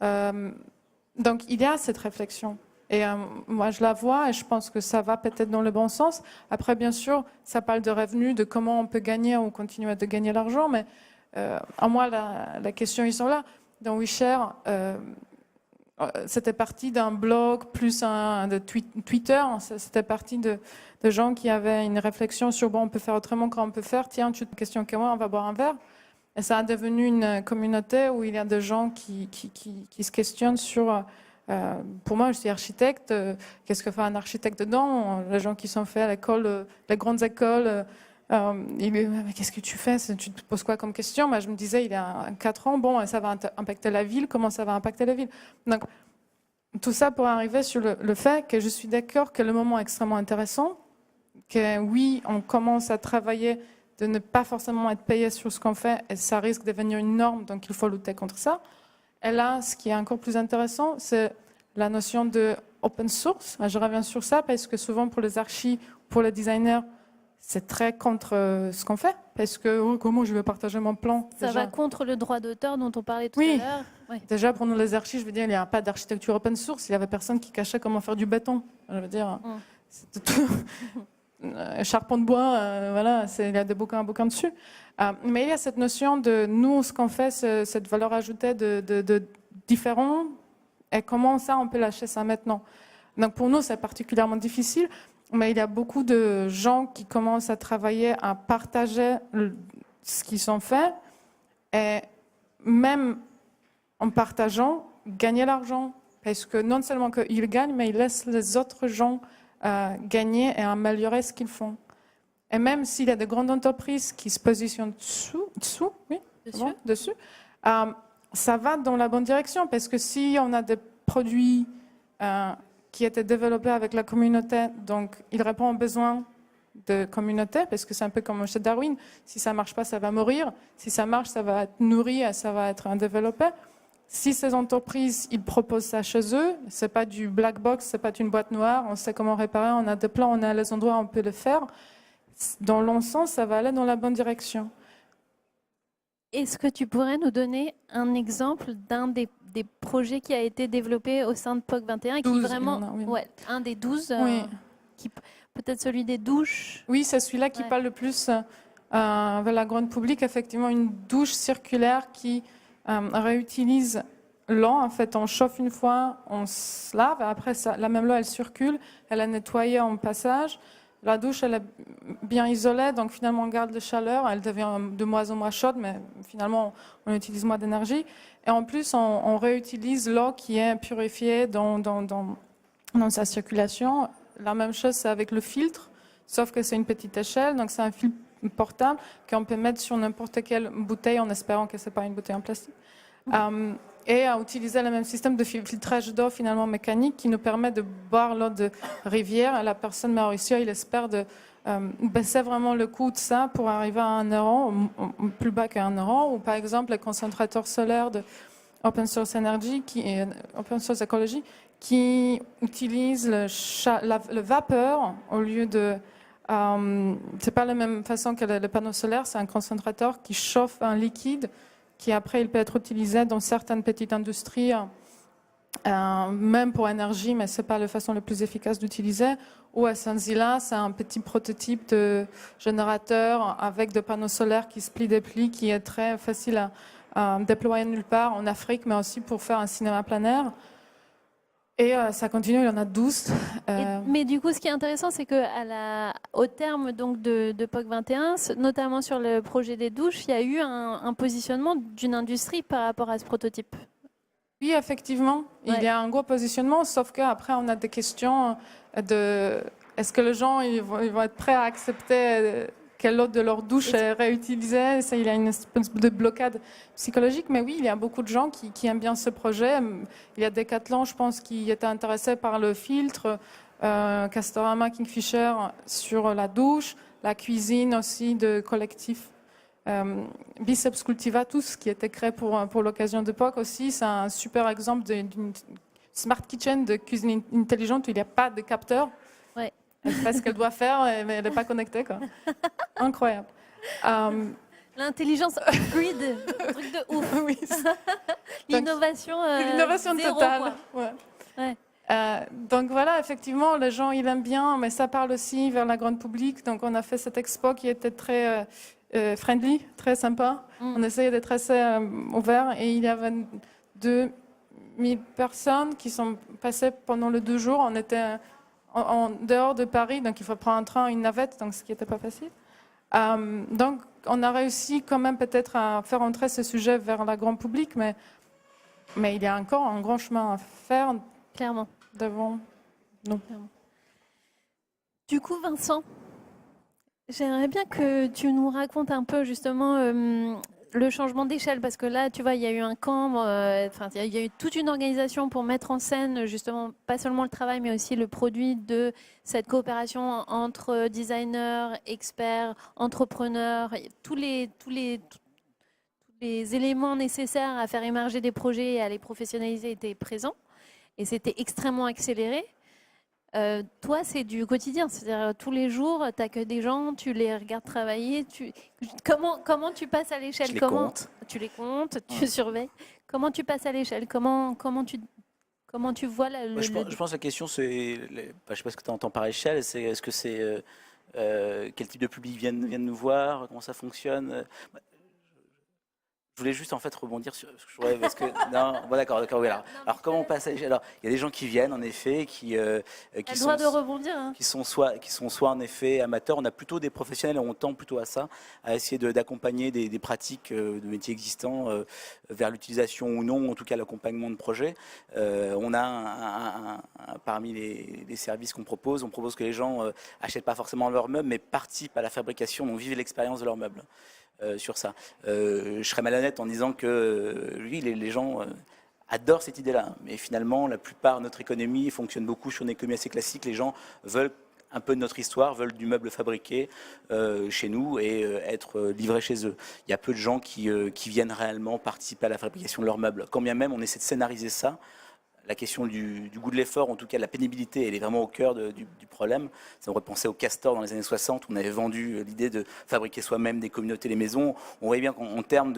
Donc, il y a cette réflexion. Et moi, je la vois et je pense que ça va peut-être dans le bon sens. Après, bien sûr, ça parle de revenus, de comment on peut gagner ou continuer de gagner l'argent. Mais à moi, la question, ils sont là. Dans WeShare, c'était parti d'un blog plus de Twitter. C'était parti de gens qui avaient une réflexion sur bon, on peut faire autrement, comment on peut faire. Tiens, tu te questionnes que moi, on va boire un verre. Et ça a devenu une communauté où il y a des gens qui se questionnent sur. Pour moi, je suis architecte. Qu'est-ce que fait un architecte dedans? Les gens qui sont faits à l'école, les grandes écoles. Mais qu'est-ce que tu fais? Tu te poses quoi comme question? Moi, je me disais, il y a 4 ans, bon, ça va impacter la ville. Comment ça va impacter la ville? Donc, tout ça pour arriver sur le fait que je suis d'accord que le moment est extrêmement intéressant, que oui, on commence à travailler de ne pas forcément être payé sur ce qu'on fait, et ça risque de devenir une norme, donc il faut lutter contre ça. Et là, ce qui est encore plus intéressant, c'est la notion de open source. Je reviens sur ça parce que souvent pour les archis, pour les designers, c'est très contre ce qu'on fait, parce que comment je vais partager mon plan? Ça va contre le droit d'auteur dont on parlait tout à l'heure. Oui. Déjà, pour nous les archis, je veux dire, il n'y a pas d'architecture open source. Il n'y avait personne qui cachait comment faire du béton. Je veux dire, c'était tout. Charpent de bois, voilà, il y a des bouquins dessus. Mais il y a cette notion de nous, ce qu'on fait, cette valeur ajoutée de différent, et comment ça, on peut lâcher ça maintenant. Donc pour nous, c'est particulièrement difficile. Mais il y a beaucoup de gens qui commencent à travailler, à partager ce qu'ils ont fait, et même en partageant, gagner l'argent. Parce que non seulement qu'ils gagnent, mais ils laissent les autres gens gagner et améliorer ce qu'ils font. Et même s'il y a de grandes entreprises qui se positionnent dessus, ça va dans la bonne direction. Parce que si on a des produits qui étaient développés avec la communauté, donc ils répondent aux besoins de communauté, parce que c'est un peu comme chez Darwin, si ça ne marche pas, ça va mourir, si ça marche, ça va être nourri et ça va être développé. Si ces entreprises, ils proposent ça chez eux, ce n'est pas du black box, ce n'est pas une boîte noire, on sait comment réparer, on a des plans, on a les endroits où on peut le faire, dans l'ensemble, ça va aller dans la bonne direction. Est-ce que tu pourrais nous donner un exemple d'un des projets qui a été développé au sein de POC 21 qui vraiment, un des 12, peut-être celui des douches? Oui, c'est celui-là qui parle le plus vers la grande public. Effectivement, une douche circulaire qui réutilise l'eau. En fait, on chauffe une fois, on se lave, et après, la même eau, elle circule, elle est nettoyée en passage. La douche, elle est bien isolée, donc finalement, on garde la chaleur. Elle devient de moins en moins chaude, mais finalement, on utilise moins d'énergie. Et en plus, on réutilise l'eau qui est purifiée dans sa circulation. La même chose, c'est avec le filtre, sauf que c'est une petite échelle, donc c'est un filtre portable qu'on peut mettre sur n'importe quelle bouteille en espérant que ce n'est pas une bouteille en plastique. Et à utiliser le même système de filtrage d'eau finalement mécanique qui nous permet de boire l'eau de rivière. Et la personne Mauricio, il espère de baisser vraiment le coût de ça pour arriver à 1 euro, plus bas qu'à 1 euro. Ou par exemple, les concentrateurs solaires de Open Source Energy, Open Source Ecology, qui utilisent le vapeur au lieu de... c'est pas la même façon que le panneau solaire, c'est un concentrateur qui chauffe un liquide qui après il peut être utilisé dans certaines petites industries, même pour énergie, mais c'est pas la façon la plus efficace d'utiliser. Ou à Sanzila, c'est un petit prototype de générateur avec des panneaux solaires qui se plient-déplient, qui est très facile à déployer nulle part en Afrique, mais aussi pour faire un cinéma plein air. Et ça continue, il y en a 12. Mais du coup, ce qui est intéressant, c'est qu'au terme donc, de POC 21, notamment sur le projet des douches, il y a eu un positionnement d'une industrie par rapport à ce prototype. Oui, effectivement, il y a un gros positionnement, sauf qu'après, on a des questions de est-ce que les gens ils vont être prêts à accepter que l'eau de leur douche est réutilisée? Il y a une espèce de blocade psychologique, mais oui, il y a beaucoup de gens qui aiment bien ce projet. Il y a Decathlon, je pense, qui étaient intéressés par le filtre, Castorama, Kingfisher sur la douche, la cuisine aussi de collectif Biceps Cultiva, tous qui étaient créés pour l'occasion de POC aussi. C'est un super exemple d'une smart kitchen de cuisine intelligente où il n'y a pas de capteur. Ouais. Elle fait ce qu'elle doit faire, mais elle n'est pas connectée, quoi. Incroyable. L'intelligence grid, un truc de ouf. Oui. L'innovation, L'innovation zéro, totale. quoi. Ouais. Ouais. Donc voilà, effectivement, les gens, ils aiment bien, mais ça parle aussi vers la grande public. Donc on a fait cette expo qui était très friendly, très sympa. On essayait d'être assez ouvert et il y avait 2000 personnes qui sont passées pendant les 2 jours. On était en dehors de Paris, donc il faut prendre un train, une navette, donc ce qui n'était pas facile. Donc on a réussi quand même peut-être à faire entrer ce sujet vers la grande public, mais il y a encore un grand chemin à faire. Clairement. Devant. Non. Du coup, Vincent, j'aimerais bien que tu nous racontes un peu justement le changement d'échelle, parce que là, tu vois, il y a eu un camp, il y a eu toute une organisation pour mettre en scène justement pas seulement le travail, mais aussi le produit de cette coopération entre designers, experts, entrepreneurs, tous les éléments nécessaires à faire émerger des projets et à les professionnaliser étaient présents. Et c'était extrêmement accéléré. Toi, c'est du quotidien. C'est-à-dire, tous les jours, tu n'as que des gens, tu les regardes travailler. Comment tu passes à l'échelle? Je les compte. Tu les comptes, tu surveilles. Comment tu passes à l'échelle? Comment tu vois je pense que la question, c'est... je ne sais pas ce que tu entends par échelle. Est-ce que c'est... quel type de public viennent nous voir? Comment ça fonctionne? Je voulais juste en fait rebondir sur parce que non, bon, d'accord, oui. Alors comment on passe à l'échelle? Alors il y a des gens qui viennent en effet, qui sont droit de rebondir, hein. qui sont soit en effet amateurs. On a plutôt des professionnels, on tend plutôt à ça, à essayer d'accompagner des pratiques de métiers existants vers l'utilisation ou non, en tout cas l'accompagnement de projets. On a parmi les services qu'on propose, on propose que les gens achètent pas forcément leurs meubles, mais participent à la fabrication, donc vivent l'expérience de leurs meubles. Sur ça. Je serais malhonnête en disant que les gens adorent cette idée-là. Mais finalement, la plupart de notre économie fonctionne beaucoup sur une économie assez classique. Les gens veulent un peu de notre histoire, veulent du meuble fabriqué chez nous et être livrés chez eux. Il y a peu de gens qui viennent réellement participer à la fabrication de leurs meubles. Quand bien même on essaie de scénariser ça, la question du goût de l'effort, en tout cas de la pénibilité, elle est vraiment au cœur du problème. Ça me repensait au Castor dans les années 60, où on avait vendu l'idée de fabriquer soi-même des communautés, les maisons. On voyait bien qu'en termes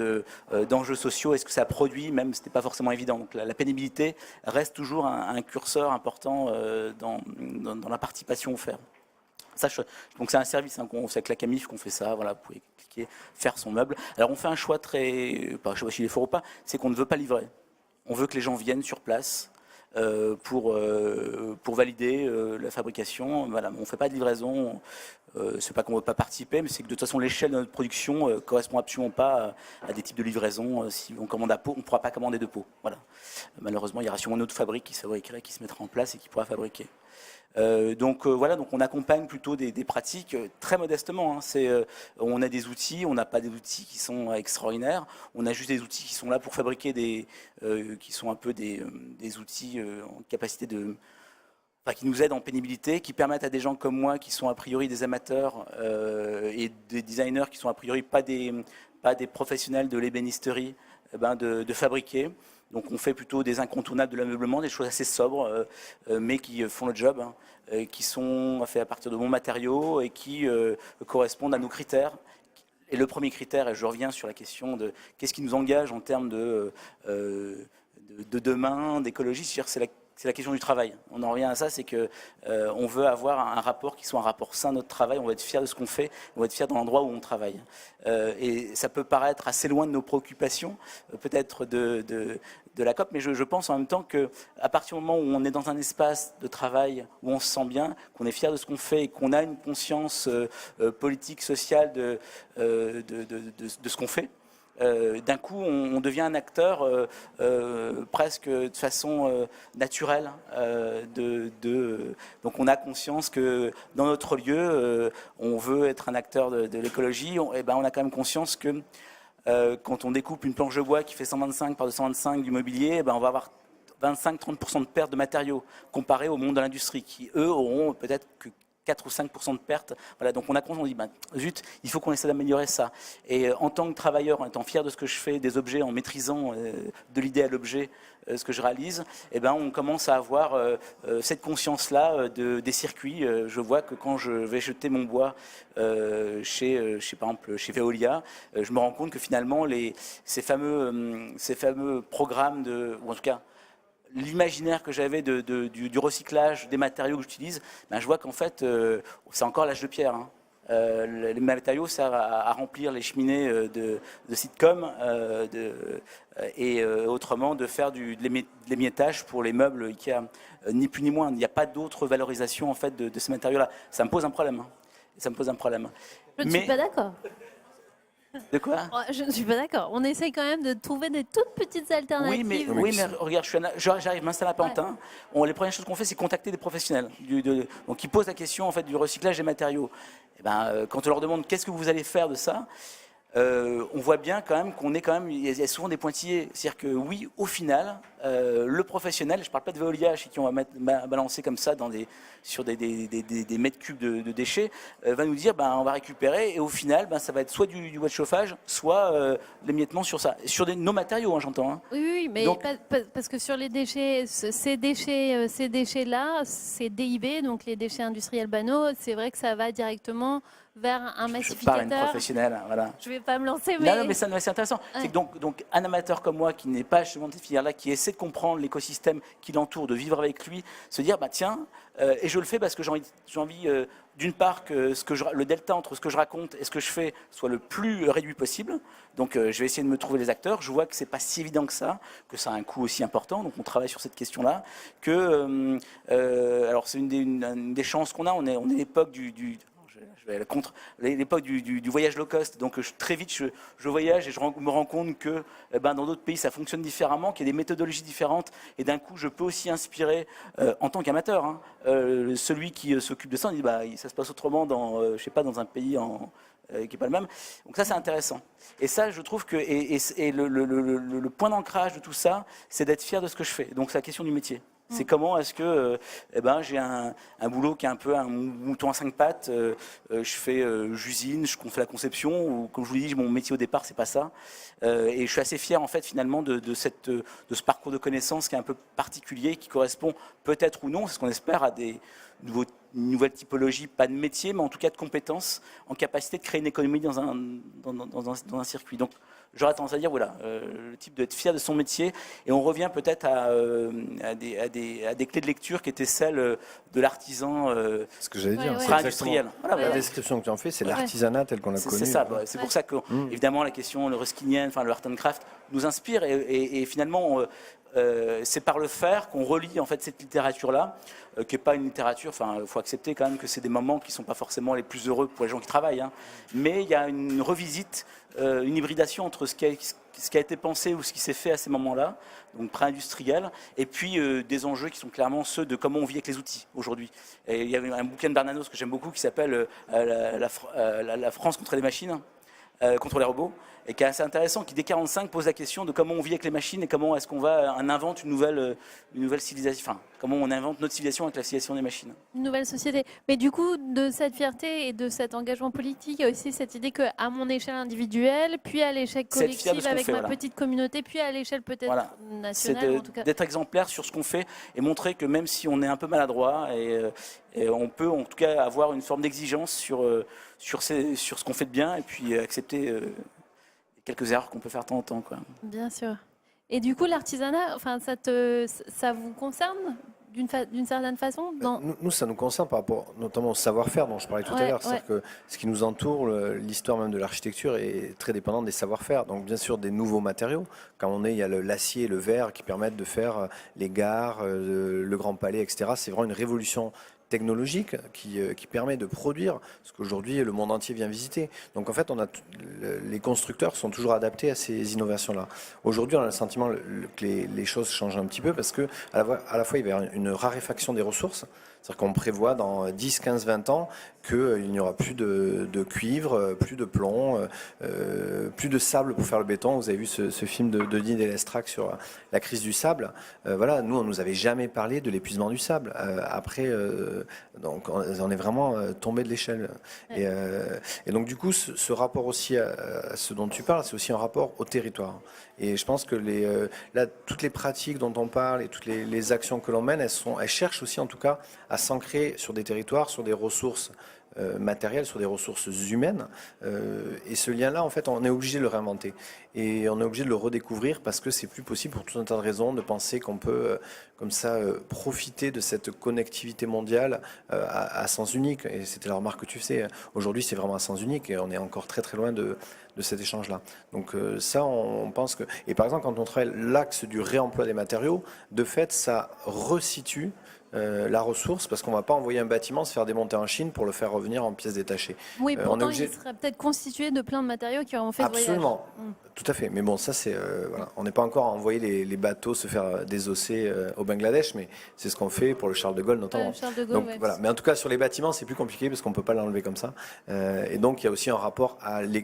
d'enjeux sociaux, est-ce que ça produit? Même, ce n'était pas forcément évident. Donc la pénibilité reste toujours un curseur important dans la participation au faire. Donc c'est un service, hein, c'est avec la Camif qu'on fait ça, voilà, vous pouvez cliquer, faire son meuble. Alors on fait un choix je ne sais pas s'il est fort ou pas, c'est qu'on ne veut pas livrer. On veut que les gens viennent sur place pour valider la fabrication. Voilà, on ne fait pas de livraison, c'est pas qu'on ne veut pas participer, mais c'est que de toute façon l'échelle de notre production ne correspond absolument pas à des types de livraison. Si on commande à pot, on ne pourra pas commander de pot. Voilà. Malheureusement, il y aura sûrement une autre fabrique qui fabriquerait, qui se mettra en place et qui pourra fabriquer. Donc on accompagne plutôt des pratiques très modestement. Hein. On a des outils, on n'a pas des outils qui sont extraordinaires. On a juste des outils qui sont là pour fabriquer qui sont un peu des outils en capacité qui nous aident en pénibilité, qui permettent à des gens comme moi, qui sont a priori des amateurs et des designers qui sont a priori pas des professionnels de l'ébénisterie, de fabriquer. Donc on fait plutôt des incontournables de l'ameublement, des choses assez sobres, mais qui font le job, hein, qui sont faits à partir de bons matériaux et qui correspondent à nos critères. Et le premier critère, et je reviens sur la question de qu'est-ce qui nous engage en termes de demain, d'écologie, c'est la question du travail. On en revient à ça, c'est qu'on veut avoir un rapport qui soit un rapport sain à notre travail, on va être fier de ce qu'on fait, on va être fier dans l'endroit où on travaille. Et ça peut paraître assez loin de nos préoccupations, peut-être de la COP, mais je pense en même temps qu'à partir du moment où on est dans un espace de travail où on se sent bien, qu'on est fier de ce qu'on fait et qu'on a une conscience politique, sociale de ce qu'on fait, d'un coup, on devient un acteur presque de façon naturelle. Donc on a conscience que dans notre lieu, on veut être un acteur de l'écologie. On a quand même conscience que quand on découpe une planche de bois qui fait 125 par 225 du mobilier, on va avoir 25-30% de perte de matériaux comparé au monde de l'industrie qui, eux, auront peut-être que 4 ou 5% de perte. Voilà, donc on a conscience, on dit, zut, il faut qu'on essaie d'améliorer ça. Et en tant que travailleur, en étant fier de ce que je fais, des objets, en maîtrisant de l'idée à l'objet ce que je réalise, on commence à avoir cette conscience-là des circuits. Je vois que quand je vais jeter mon bois par exemple, chez Veolia, je me rends compte que finalement, ces fameux programmes, ou en tout cas, l'imaginaire que j'avais du recyclage des matériaux que j'utilise, je vois qu'en fait, c'est encore l'âge de pierre. Hein. Les matériaux servent à remplir les cheminées de sitcom et autrement de faire de l'émiettage pour les meubles Ikea. Ni plus ni moins. Il n'y a pas d'autre valorisation en fait, de ces matériaux-là. Ça me pose un problème. Hein. Ça me pose un problème. Je ne suis pas d'accord. De quoi? Je ne suis pas d'accord. On essaye quand même de trouver des toutes petites alternatives. Oui, mais regarde, j'arrive, m'installe à Pantin. Les premières choses qu'on fait, c'est contacter des professionnels. Donc, qui posent la question en fait, du recyclage des matériaux. Quand on leur demande qu'est-ce que vous allez faire de ça, on voit bien quand même il y a souvent des pointillés. C'est-à-dire que oui, au final, le professionnel, je ne parle pas de Veolia, chez qui on va balancer comme ça sur des mètres cubes de déchets, va nous dire on va récupérer et au final, ça va être soit du bois de chauffage, soit l'émiettement sur ça. Sur nos matériaux, hein, j'entends. Hein. Oui, mais donc, parce que sur les déchets, ces déchets-là, c'est DIB, donc les déchets industriels banaux, c'est vrai que ça va directement vers un massificateur. Je parle à une professionnelle, voilà. Je ne vais pas me lancer, mais... Non, mais c'est intéressant. Ouais. C'est que donc, un amateur comme moi, qui n'est pas justement de cette filière-là, qui essaie de comprendre l'écosystème qui l'entoure, de vivre avec lui, se dire, tiens, et je le fais parce que j'ai envie d'une part, que le delta entre ce que je raconte et ce que je fais soit le plus réduit possible. Donc, je vais essayer de me trouver les acteurs. Je vois que c'est pas si évident que ça a un coût aussi important. Donc, on travaille sur cette question-là. Alors, c'est une des chances qu'on a. On est à l'époque je vais contre l'époque du voyage low cost. Donc très vite, je voyage et je me rends compte que dans d'autres pays, ça fonctionne différemment, qu'il y a des méthodologies différentes. Et d'un coup, je peux aussi inspirer, en tant qu'amateur, hein, celui qui s'occupe de ça. On dit, ça se passe autrement dans un pays qui n'est pas le même. Donc ça, c'est intéressant. Et ça, je trouve que le point d'ancrage de tout ça, c'est d'être fier de ce que je fais. Donc c'est la question du métier. C'est comment est-ce que j'ai un boulot qui est un peu un mouton à 5 pattes, j'usine, je fais la conception, ou comme je vous l'ai dit, mon métier au départ, c'est pas ça. Et je suis assez fier en fait finalement de ce parcours de connaissances qui est un peu particulier, qui correspond peut-être ou non, c'est ce qu'on espère, à des nouvelles typologies, pas de métier, mais en tout cas de compétences, en capacité de créer une économie dans un circuit. Donc, j'aurais tendance à dire, voilà, le type d'être fier de son métier, et on revient peut-être à des clés de lecture qui étaient celles de l'artisan ce que j'allais dire, industriel. Voilà, la description que tu en fais, c'est l'artisanat tel qu'on l'a connu. C'est ça, c'est pour ça que, évidemment, la question, le ruskinienne, le art and craft, nous inspire, et finalement, c'est par le faire qu'on relie en fait cette littérature-là, qui n'est pas une littérature, il faut accepter quand même que c'est des moments qui ne sont pas forcément les plus heureux pour les gens qui travaillent, hein. Mais il y a une revisite, une hybridation entre ce qui a été pensé ou ce qui s'est fait à ces moments-là, donc pré-industriel, et puis des enjeux qui sont clairement ceux de comment on vit avec les outils aujourd'hui. Et il y a un bouquin de Bernanos que j'aime beaucoup qui s'appelle la France contre les machines, contre les robots, et qui est assez intéressant, qui dès 1945 pose la question de comment on vit avec les machines et comment est-ce qu'on invente une nouvelle civilisation, comment on invente notre civilisation avec la civilisation des machines. Une nouvelle société. Mais du coup, de cette fierté et de cet engagement politique, il y a aussi cette idée qu'à mon échelle individuelle, puis à l'échelle collective avec ma petite communauté, puis à l'échelle peut-être nationale. En tout cas. D'être exemplaire sur ce qu'on fait et montrer que même si on est un peu maladroit, et on peut en tout cas avoir une forme d'exigence sur ce qu'on fait de bien et puis accepter quelques erreurs qu'on peut faire de temps en temps, quoi. Bien sûr. Et du coup, l'artisanat, ça vous concerne d'une certaine façon Nous, ça nous concerne par rapport notamment au savoir-faire dont je parlais tout à l'heure. C'est-à-dire que ce qui nous entoure, l'histoire même de l'architecture est très dépendante des savoir-faire. Donc bien sûr des nouveaux matériaux. Quand il y a l'acier et le verre qui permettent de faire les gares, le Grand Palais, etc. C'est vraiment une révolution technologique qui permet de produire ce qu'aujourd'hui le monde entier vient visiter. Donc en fait, les constructeurs sont toujours adaptés à ces innovations-là. Aujourd'hui, on a le sentiment que les choses changent un petit peu parce que à la fois il va y avoir une raréfaction des ressources. C'est-à-dire qu'on prévoit dans 10, 15, 20 ans qu'il n'y aura plus de cuivre, plus de plomb, plus de sable pour faire le béton. Vous avez vu ce film de Denis Delestrac sur la crise du sable. Voilà, nous, on nous avait jamais parlé de l'épuisement du sable. Après, donc, on est vraiment tombé de l'échelle. Et donc, du coup, ce rapport aussi à ce dont tu parles, c'est aussi un rapport au territoire. Et je pense que là, toutes les pratiques dont on parle et toutes les actions que l'on mène, elles cherchent aussi, en tout cas, à s'ancrer sur des territoires, sur des ressources matérielles, sur des ressources humaines. Et ce lien-là, en fait, on est obligé de le réinventer. Et on est obligé de le redécouvrir parce que c'est plus possible pour tout un tas de raisons de penser qu'on peut, comme ça, profiter de cette connectivité mondiale à sens unique. Et c'était la remarque que tu faisais. Aujourd'hui, c'est vraiment à sens unique et on est encore très très loin de cet échange-là. Donc ça, on pense que... Et par exemple, quand on travaille l'axe du réemploi des matériaux, de fait, ça resitue la ressource, parce qu'on ne va pas envoyer un bâtiment se faire démonter en Chine pour le faire revenir en pièces détachées. Oui, on est pourtant, obligé... il serait peut-être constitué de plein de matériaux qui auront fait ce voyage. Absolument, tout à fait. Mais bon, ça, c'est... voilà. On n'est pas encore à envoyer les bateaux se faire désosser au Bangladesh, mais c'est ce qu'on fait pour le Charles de Gaulle, notamment. Charles de Gaulle, Donc, ouais. voilà. Mais en tout cas, sur les bâtiments, c'est plus compliqué, parce qu'on ne peut pas l'enlever comme ça. Et donc, il y a aussi un rapport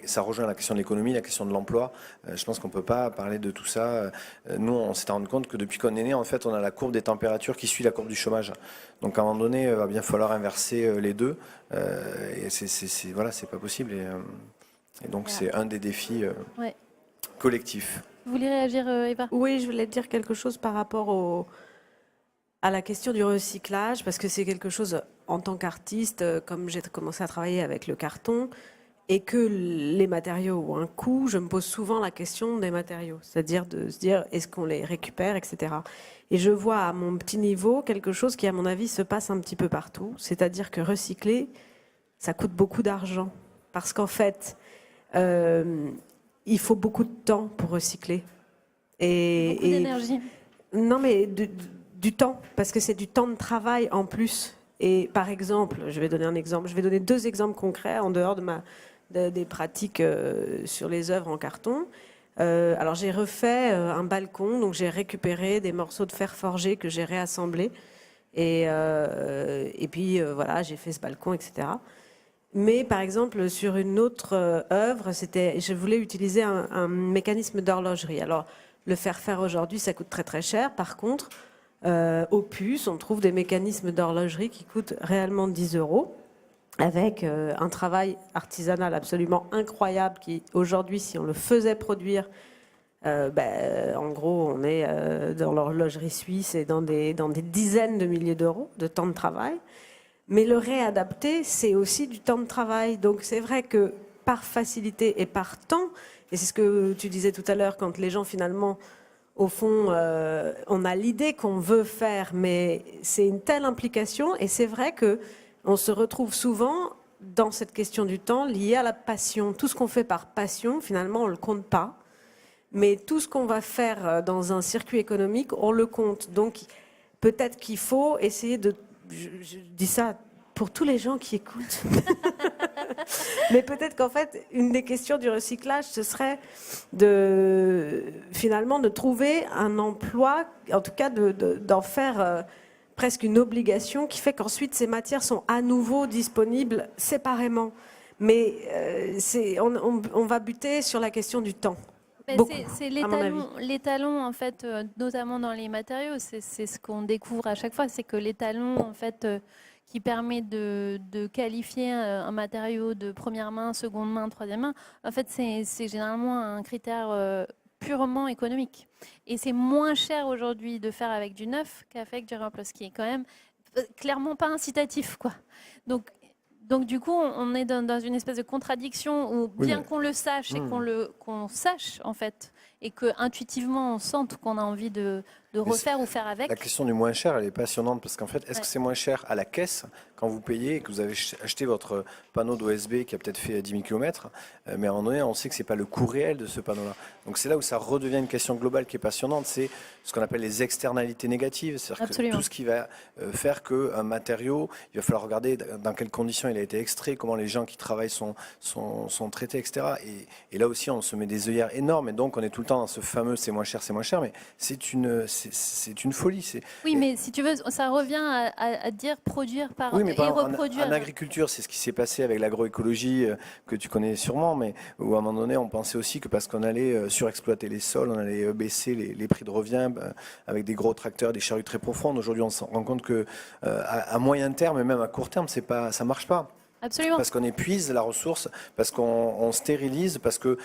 ça rejoint la question de l'économie, la question de l'emploi. Je pense qu'on ne peut pas parler de tout ça. Nous, on s'est rendu compte que depuis qu'on est né, en fait, on a la courbe des températures qui suit la courbe du chômage. Donc à un moment donné, il va bien falloir inverser les deux. Et voilà, c'est pas possible. Et donc c'est un des défis collectifs. Vous voulez réagir, Eva? Oui, je voulais dire quelque chose par rapport à la question du recyclage, parce que c'est quelque chose, en tant qu'artiste, comme j'ai commencé à travailler avec le carton, et que les matériaux ont un coût, je me pose souvent la question des matériaux, c'est-à-dire de se dire est-ce qu'on les récupère, etc. Et je vois à mon petit niveau quelque chose qui, à mon avis, se passe un petit peu partout, c'est-à-dire que recycler, ça coûte beaucoup d'argent, parce qu'en fait, il faut beaucoup de temps pour recycler. Beaucoup d'énergie. Non, mais du temps, parce que c'est du temps de travail en plus. Et par exemple, je vais donner un exemple, je vais donner 2 exemples concrets en dehors des pratiques sur les œuvres en carton. Alors j'ai refait un balcon, donc j'ai récupéré des morceaux de fer forgé que j'ai réassemblés. Et puis voilà, j'ai fait ce balcon, etc. Mais par exemple, sur une autre œuvre, je voulais utiliser un mécanisme d'horlogerie. Alors le faire aujourd'hui, ça coûte très très cher. Par contre, au puce, on trouve des mécanismes d'horlogerie qui coûtent réellement 10 € avec un travail artisanal absolument incroyable qui, aujourd'hui, si on le faisait produire, en gros, on est dans l'horlogerie suisse et dans des dizaines de milliers d'euros de temps de travail. Mais le réadapter, c'est aussi du temps de travail. Donc c'est vrai que par facilité et par temps, et c'est ce que tu disais tout à l'heure, quand les gens finalement, au fond, on a l'idée qu'on veut faire, mais c'est une telle implication, et c'est vrai que on se retrouve souvent dans cette question du temps liée à la passion. Tout ce qu'on fait par passion, finalement, on ne le compte pas. Mais tout ce qu'on va faire dans un circuit économique, on le compte. Donc, peut-être qu'il faut essayer de... Je dis ça pour tous les gens qui écoutent. Mais peut-être qu'en fait, une des questions du recyclage, ce serait finalement de trouver un emploi, en tout cas d'en faire... presque une obligation qui fait qu'ensuite ces matières sont à nouveau disponibles séparément. Mais on va buter sur la question du temps. C'est l'étalon, en fait, notamment dans les matériaux, c'est ce qu'on découvre à chaque fois, c'est que l'étalon, en fait, qui permet de qualifier un matériau de première main, seconde main, troisième main, en fait, c'est généralement un critère purement économique. Et c'est moins cher aujourd'hui de faire avec du neuf qu'avec du réemploi, ce qui est quand même clairement pas incitatif, quoi. Donc du coup, on est dans une espèce de contradiction où, bien qu'on le sache et qu'on sache, en fait, et que intuitivement on sente qu'on a envie de refaire ou faire avec. La question du moins cher, elle est passionnante parce qu'en fait, est-ce que c'est moins cher à la caisse quand vous payez et que vous avez acheté votre panneau d'OSB qui a peut-être fait 10 000 km, mais à un moment donné, on sait que c'est pas le coût réel de ce panneau-là. Donc c'est là où ça redevient une question globale qui est passionnante, c'est ce qu'on appelle les externalités négatives, c'est-à-dire que tout ce qui va faire qu'un matériau, il va falloir regarder dans quelles conditions il a été extrait, comment les gens qui travaillent sont traités, etc. Et là aussi, on se met des œillères énormes et donc on est tout le temps dans ce fameux c'est moins cher, mais c'est une folie. Oui, mais si tu veux, ça revient à dire produire par Oui, mais et reproduire. en agriculture, c'est ce qui s'est passé avec l'agroécologie que tu connais sûrement, mais où à un moment donné, on pensait aussi que parce qu'on allait surexploiter les sols, on allait baisser les prix de revient avec des gros tracteurs, des charrues très profondes. Aujourd'hui, on se rend compte que à moyen terme et même à court terme, ça marche pas. Absolument. Parce qu'on épuise la ressource, parce qu'on stérilise, parce que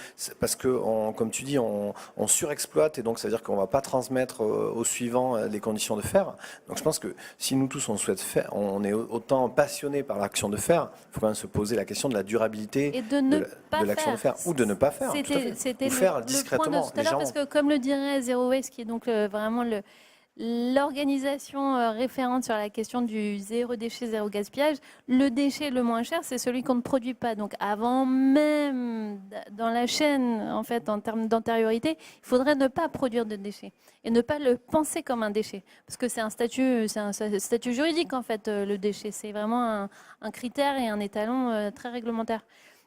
comme tu dis, on surexploite et donc ça veut dire qu'on ne va pas transmettre au suivant les conditions de faire. Donc je pense que si nous tous on souhaite faire, on est autant passionnés par l'action de faire, il faut quand même se poser la question de la durabilité Et de l'action de faire ou de ne pas faire. C'était Ou faire le point discrètement. de tout à l'heure, parce que comme le dirait Zero Waste, qui est donc vraiment l'organisation référente sur la question du zéro déchet, zéro gaspillage, le déchet le moins cher, c'est celui qu'on ne produit pas. Donc avant même dans la chaîne, en fait, en termes d'antériorité, il faudrait ne pas produire de déchets et ne pas le penser comme un déchet, parce que c'est un statut juridique en fait. Le déchet, c'est vraiment un critère et un étalon très réglementaire.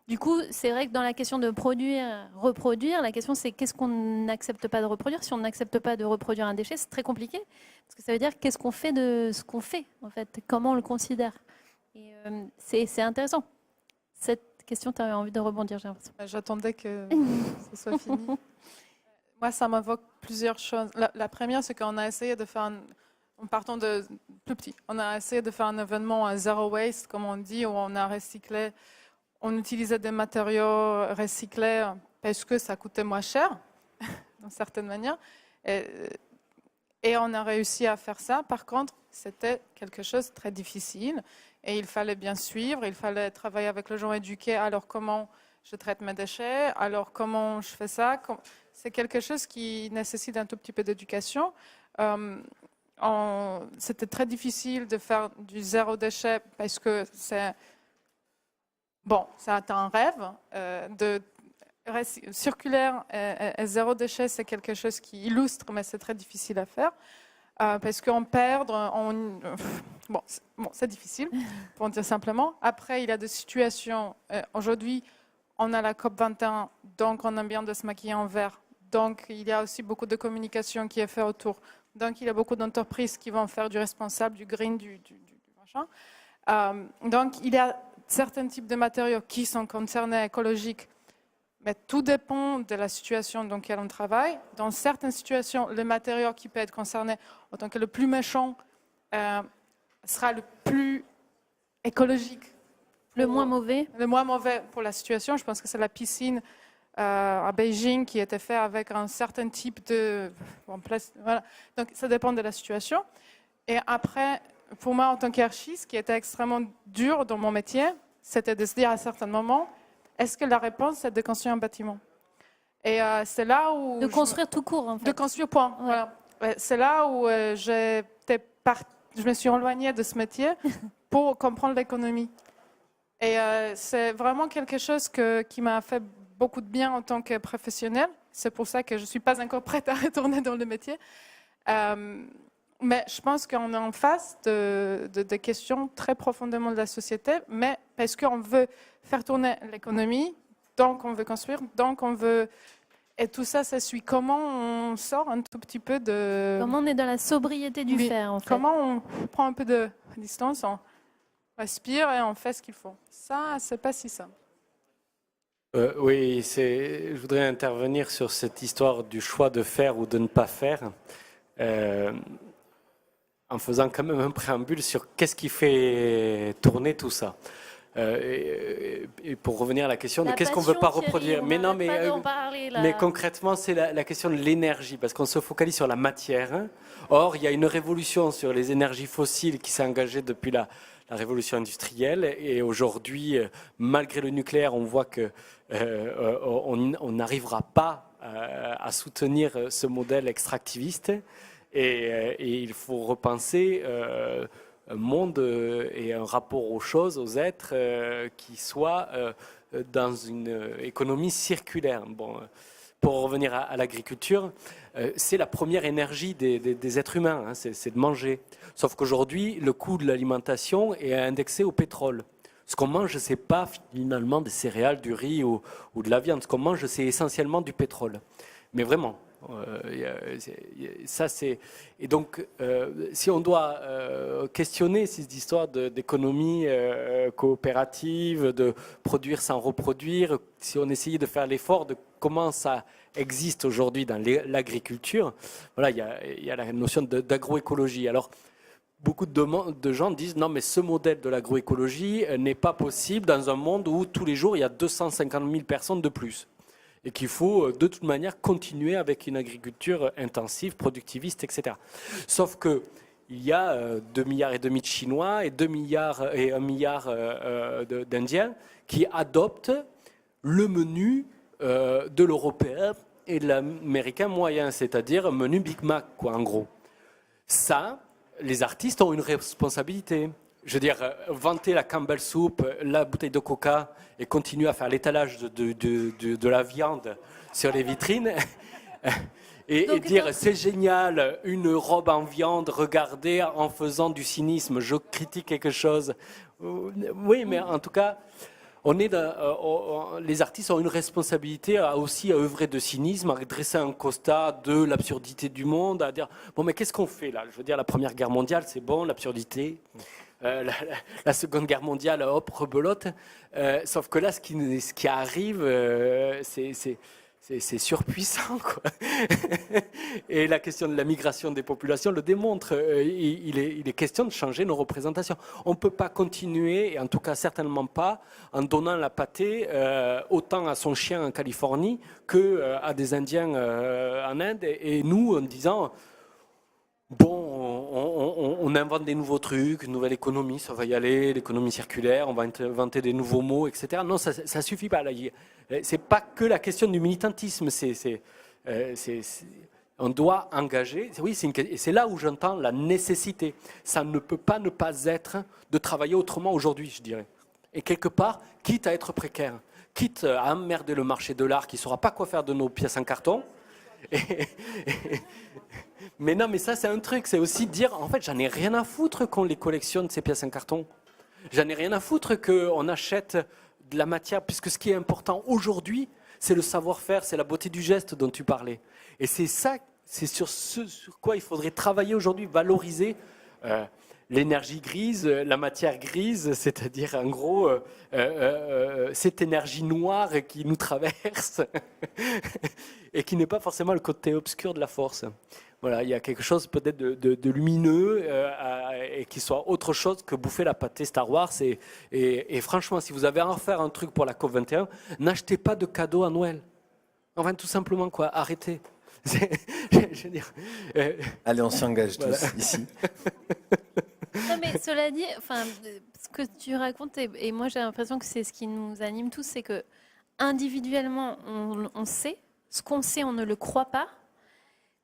Du coup, c'est vrai que dans la question de produire, reproduire, la question c'est qu'est-ce qu'on n'accepte pas de reproduire. Si on n'accepte pas de reproduire un déchet, c'est très compliqué, parce que ça veut dire qu'est-ce qu'on fait de ce qu'on fait, en fait, comment on le considère. Et c'est intéressant. Cette question, tu avais envie de rebondir, j'ai l'impression. J'attendais que ce soit fini. Moi, ça m'évoque plusieurs choses. La première, c'est qu'on a essayé de faire, en partant de plus petit, on a essayé de faire un événement à zero waste, comme on dit, où on a recyclé. On utilisait des matériaux recyclés parce que ça coûtait moins cher, d'une certaine manière. Et on a réussi à faire ça. Par contre, c'était quelque chose de très difficile. Et il fallait bien suivre, il fallait travailler avec les gens éduqués. Alors, comment je traite mes déchets? Alors, comment je fais ça? C'est quelque chose qui nécessite un tout petit peu d'éducation. C'était très difficile de faire du zéro déchet parce que c'est... Bon, c'est un rêve. Circulaire et zéro déchet, c'est quelque chose qui illustre, mais c'est très difficile à faire. Parce qu'on perd, bon, c'est difficile, pour dire simplement. Après, il y a des situations. Aujourd'hui, on a la COP21, donc on aime bien de se maquiller en vert. Donc, il y a aussi beaucoup de communication qui est faite autour. Donc, il y a beaucoup d'entreprises qui vont faire du responsable, du green, du machin. Donc, il y a certains types de matériaux qui sont concernés écologiques, mais tout dépend de la situation dans laquelle on travaille. Dans certaines situations, le matériau qui peut être concerné en tant que le plus méchant sera le plus écologique. Le moins mauvais. Le moins mauvais pour la situation. Je pense que c'est la piscine à Beijing qui était faite avec un certain type de... Voilà. Donc, ça dépend de la situation. Et après... Pour moi, en tant qu'archiste, ce qui était extrêmement dur dans mon métier, c'était de se dire à un certain moment, est-ce que la réponse, c'est de construire un bâtiment? Et c'est là où... De construire tout court, en fait. De construire, point. Ouais. Voilà. C'est là où je me suis éloignée de ce métier pour comprendre l'économie. Et c'est vraiment quelque chose qui m'a fait beaucoup de bien en tant que professionnelle. C'est pour ça que je ne suis pas encore prête à retourner dans le métier. Mais je pense qu'on est en face de questions très profondément de la société, mais parce qu'on veut faire tourner l'économie, donc on veut construire, donc on veut... Et tout ça, ça suit comment on sort un tout petit peu de... Comment on est dans la sobriété du faire, en fait. Comment on prend un peu de distance, on respire et on fait ce qu'il faut. Ça, c'est pas si simple. Oui, je voudrais intervenir sur cette histoire du choix de faire ou de ne pas faire. En faisant quand même un préambule sur qu'est-ce qui fait tourner tout ça. Et pour revenir à la question de qu'est-ce qu'on ne veut pas reproduire. Mais non, mais concrètement, c'est la question de l'énergie, parce qu'on se focalise sur la matière. Or, il y a une révolution sur les énergies fossiles qui s'est engagée depuis la révolution industrielle. Et aujourd'hui, malgré le nucléaire, on voit qu'on n'arrivera pas à soutenir ce modèle extractiviste. Et il faut repenser un monde et un rapport aux choses, aux êtres, qui soit dans une économie circulaire. Bon, pour revenir à l'agriculture, c'est la première énergie des êtres humains, hein, c'est de manger. Sauf qu'aujourd'hui, le coût de l'alimentation est indexé au pétrole. Ce qu'on mange, ce n'est pas finalement des céréales, du riz ou de la viande. Ce qu'on mange, c'est essentiellement du pétrole. Mais vraiment. Ça, c'est... Et donc, si on doit questionner cette histoire d'économie coopérative, de produire sans reproduire, si on essayait de faire l'effort de comment ça existe aujourd'hui dans l'agriculture, voilà, il y a la notion d'agroécologie. Alors, beaucoup de gens disent non, mais ce modèle de l'agroécologie n'est pas possible dans un monde où tous les jours il y a 250 000 personnes de plus. Et qu'il faut de toute manière continuer avec une agriculture intensive, productiviste, etc. Sauf que il y a 2,5 milliards de Chinois et 2 milliards et 1 milliard d'Indiens qui adoptent le menu de l'européen et de l'américain moyen, c'est-à-dire un menu Big Mac, quoi, en gros. Ça, les artistes ont une responsabilité. Je veux dire, vanter la Campbell Soup, la bouteille de coca et continuer à faire l'étalage de la viande sur les vitrines et dire c'est génial, une robe en viande, regardez en faisant du cynisme, je critique quelque chose. Oui, mais en tout cas, les artistes ont une responsabilité aussi à œuvrer de cynisme, à dresser un constat de l'absurdité du monde, à dire bon, mais qu'est-ce qu'on fait là? Je veux dire, la Première Guerre mondiale, c'est bon, l'absurdité. La Seconde Guerre mondiale, hop, rebelote. Sauf que là, ce qui arrive, c'est surpuissant, quoi. Et la question de la migration des populations le démontre. Il est question de changer nos représentations. On ne peut pas continuer, et en tout cas certainement pas, en donnant la pâtée autant à son chien en Californie qu'à des Indiens en Inde. Et nous, en disant... Bon, on invente des nouveaux trucs, une nouvelle économie, ça va y aller, l'économie circulaire, on va inventer des nouveaux mots, etc. Non, ça suffit pas. C'est pas que la question du militantisme. On doit engager. Oui, c'est là où j'entends la nécessité. Ça ne peut pas ne pas être de travailler autrement aujourd'hui, je dirais. Et quelque part, quitte à être précaire, quitte à emmerder le marché de l'art qui ne saura pas quoi faire de nos pièces en carton. Mais non, mais ça c'est un truc, c'est aussi dire, en fait j'en ai rien à foutre qu'on les collectionne ces pièces en carton. J'en ai rien à foutre qu'on achète de la matière, puisque ce qui est important aujourd'hui, c'est le savoir-faire, c'est la beauté du geste dont tu parlais. Et c'est ça, c'est sur quoi il faudrait travailler aujourd'hui, valoriser l'énergie grise, la matière grise, c'est-à-dire en gros cette énergie noire qui nous traverse et qui n'est pas forcément le côté obscur de la force. Voilà, il y a quelque chose peut-être de lumineux et qui soit autre chose que bouffer la pâtée Star Wars. Et franchement, si vous avez à en faire un truc pour la COP21, n'achetez pas de cadeaux à Noël. Enfin, tout simplement, quoi, arrêtez. Je veux dire, allez, on s'engage tous voilà. Ici. Non, mais cela dit, enfin, ce que tu racontes, et moi j'ai l'impression que c'est ce qui nous anime tous, c'est que individuellement, on sait, ce qu'on sait, on ne le croit pas.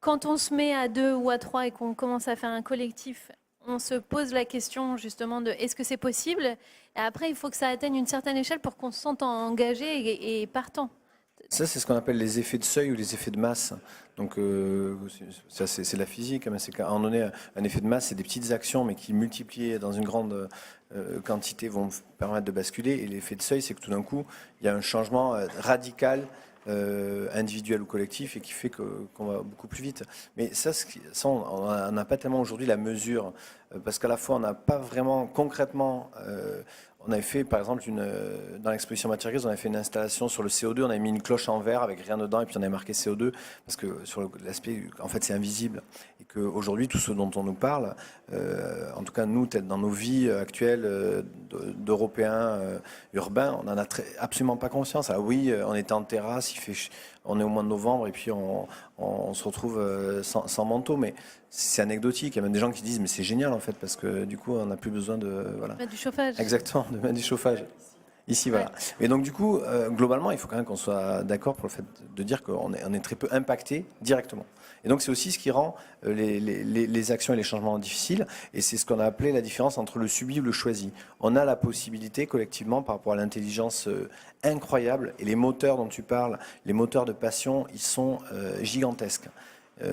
Quand on se met à 2 ou à 3 et qu'on commence à faire un collectif, on se pose la question justement de est-ce que c'est possible? Et après, il faut que ça atteigne une certaine échelle pour qu'on se sente engagé et partant. Ça, c'est ce qu'on appelle les effets de seuil ou les effets de masse. Donc, ça, c'est la physique. Mais c'est qu'à un moment donné, un effet de masse, c'est des petites actions, mais qui multipliées dans une grande quantité vont permettre de basculer. Et l'effet de seuil, c'est que tout d'un coup, il y a un changement radical, individuel ou collectif, et qui fait qu'on va beaucoup plus vite. Mais ça on n'a pas tellement aujourd'hui la mesure, parce qu'à la fois, on n'a pas vraiment concrètement... on avait fait, par exemple, dans l'exposition Matière Grise, on avait fait une installation sur le CO2, on avait mis une cloche en verre avec rien dedans, et puis on avait marqué CO2, parce que sur l'aspect, en fait, c'est invisible. Et qu'aujourd'hui, tout ce dont on nous parle, en tout cas, nous, peut-être dans nos vies actuelles d'Européens urbains, on n'en a absolument pas conscience. Ah oui, on était en terrasse, on est au mois de novembre, et puis on se retrouve sans manteau, mais c'est anecdotique. Il y a même des gens qui disent mais c'est génial en fait parce que du coup on n'a plus besoin de Mettre du chauffage. Exactement, de mettre du chauffage. Ici, voilà. Et donc, du coup, globalement, il faut quand même qu'on soit d'accord pour le fait de dire qu'on est très peu impacté directement. Et donc, c'est aussi ce qui rend les actions et les changements difficiles. Et c'est ce qu'on a appelé la différence entre le subi ou le choisi. On a la possibilité, collectivement, par rapport à l'intelligence incroyable, et les moteurs dont tu parles, les moteurs de passion, ils sont gigantesques.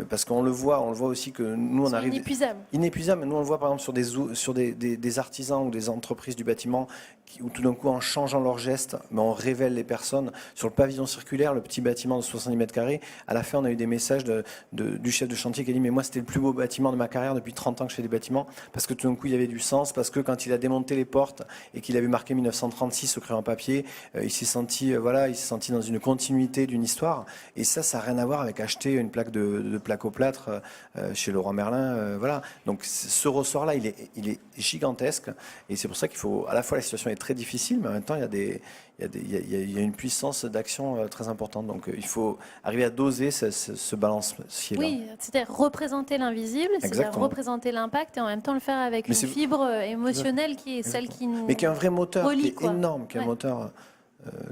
parce qu'on le voit aussi que nous, on arrive... Inépuisable. Inépuisable, mais nous on le voit par exemple sur des artisans ou des entreprises du bâtiment où tout d'un coup en changeant leurs gestes, on révèle les personnes. Sur le pavillon circulaire, le petit bâtiment de 70 mètres carrés, à la fin on a eu des messages du chef de chantier qui a dit mais moi c'était le plus beau bâtiment de ma carrière depuis 30 ans que je fais des bâtiments, parce que tout d'un coup il y avait du sens, parce que quand il a démonté les portes et qu'il avait marqué 1936 au crayon papier, il s'est senti dans une continuité d'une histoire, et ça n'a rien à voir avec acheter une plaque de plaque au plâtre chez Leroy Merlin, voilà. Donc ce ressort-là, il est gigantesque, et c'est pour ça qu'il faut, à la fois la situation est très difficile, mais en même temps il y a une puissance d'action très importante. Donc il faut arriver à doser ce balancier-là. Oui, c'est-à-dire représenter l'invisible, c'est-à-dire Exactement. représenter l'impact et en même temps le faire avec Mais une c'est- fibre émotionnelle qui est celle qui nous Mais qui est un vrai moteur, relie, qui est quoi. énorme, qui est un Ouais. moteur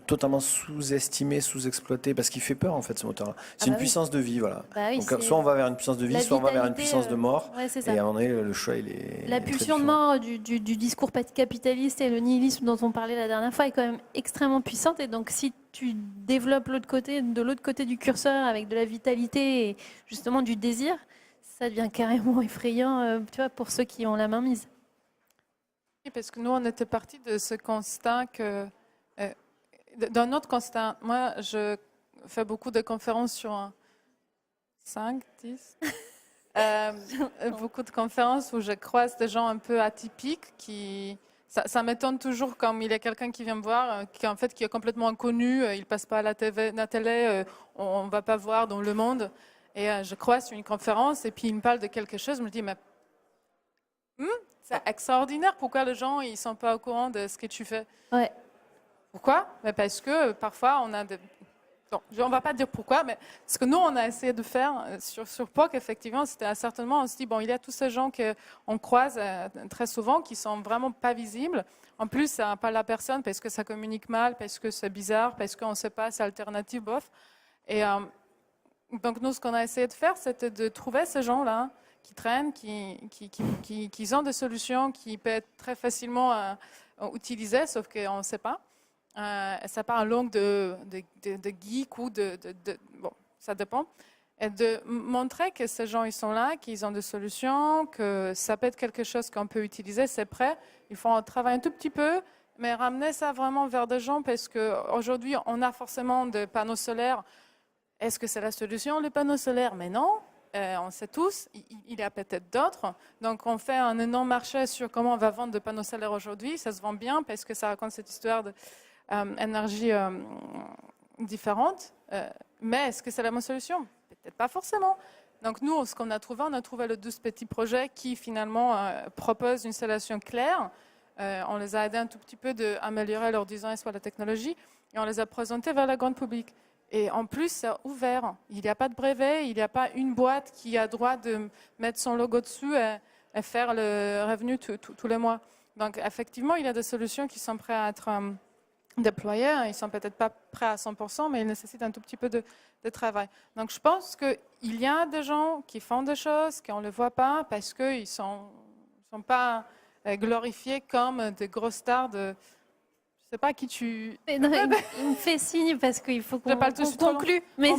totalement sous-estimé, sous-exploité, parce qu'il fait peur en fait ce moteur-là. C'est bah une oui. puissance de vie, voilà. Bah oui, Donc c'est- soit on va vers une puissance de vie, La soit on va vers une vitalité, puissance de mort. ouais, c'est ça. Et à un moment donné, le choix, il est. La est très pulsion de différent. mort du discours capitaliste et le nihilisme dont on parlait la dernière fois est quand même extrêmement puissante. Et donc, si tu développes de l'autre côté du curseur avec de la vitalité et justement du désir, ça devient carrément effrayant, tu vois, pour ceux qui ont la main mise. Oui, parce que nous, on était partis de ce constat d'un autre constat. Moi, je fais beaucoup de conférences sur 5, 10. Beaucoup de conférences où je croise des gens un peu atypiques qui. Ça m'étonne toujours quand il y a quelqu'un qui vient me voir, qui est complètement inconnu, il passe pas à la télé, on ne va pas voir dans le monde. Et je croise sur une conférence et puis il me parle de quelque chose, je me dis, mais c'est extraordinaire, pourquoi les gens ils sont pas au courant de ce que tu fais? Ouais. Pourquoi? Mais parce que parfois on a des... Bon, on ne va pas dire pourquoi, mais ce que nous, on a essayé de faire sur POC, effectivement, c'était certainement, on se dit, bon, il y a tous ces gens qu'on croise très souvent qui sont vraiment pas visibles. En plus, ça n'a pas la personne parce que ça communique mal, parce que c'est bizarre, parce qu'on ne sait pas, c'est alternatif, bof. Et donc, nous, ce qu'on a essayé de faire, c'était de trouver ces gens-là qui traînent, qui ont des solutions qui peuvent être très facilement utilisées, sauf qu'on ne sait pas. Ça part en langue de geek ou bon, ça dépend. Et de montrer que ces gens, ils sont là, qu'ils ont des solutions, que ça peut être quelque chose qu'on peut utiliser, c'est prêt. Il faut en travailler un tout petit peu, mais ramener ça vraiment vers des gens parce qu'aujourd'hui, on a forcément des panneaux solaires. Est-ce que c'est la solution, les panneaux solaires? Mais non. On sait tous, il y a peut-être d'autres. Donc, on fait un énorme marché sur comment on va vendre des panneaux solaires aujourd'hui. Ça se vend bien parce que ça raconte cette histoire d'énergie différente. Mais est-ce que c'est la bonne solution? Peut-être pas forcément. Donc, nous, ce qu'on a trouvé le 12 petits projets qui, finalement, proposent une solution claire. On les a aidés un tout petit peu d'améliorer leur design sur la technologie et on les a présentés vers le grand public. Et en plus, c'est ouvert. Il n'y a pas de brevet, il n'y a pas une boîte qui a droit de mettre son logo dessus et faire le revenu tous les mois. Donc, effectivement, il y a des solutions qui sont prêtes à être déployées. Ils ne sont peut-être pas prêts à 100%, mais ils nécessitent un tout petit peu de travail. Donc, je pense qu'il y a des gens qui font des choses, qu'on ne les voit pas parce qu'ils ne sont pas glorifiés comme des grosses stars de... Je ne sais pas qui tu... Mais non, il me fait signe parce qu'il faut qu'on conclue. Mais,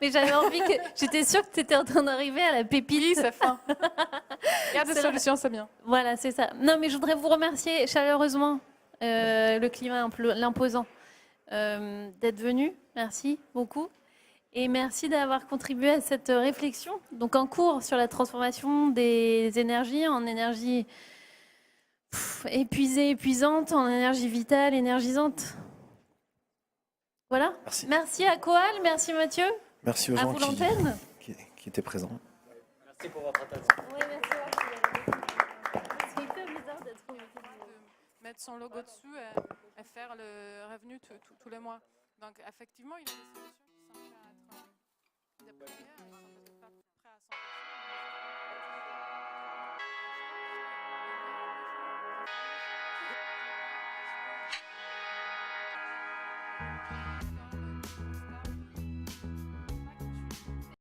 mais j'avais envie que... J'étais sûre que tu étais en train d'arriver à la pépite. Oui, c'est fin. Il y a des solutions, c'est bien. Voilà, c'est ça. Non, mais je voudrais vous remercier chaleureusement, le climat l'imposant, d'être venu. Merci beaucoup. Et merci d'avoir contribué à cette réflexion. Donc, en cours sur la transformation des énergies en énergie... épuisée, épuisante, en énergie vitale, énergisante. Voilà. Merci à Coal, merci Mathieu. Merci aux à gens vous l'antenne. qui étaient présents. Merci pour votre attention. Oui, merci. C'est hyper bizarre d'être mettre son logo dessus et faire le revenu tous les mois. Donc, effectivement, il y a des solutions qui sont prêtes à être déployées. Ils ne sont peut-être pas prêts à 100%.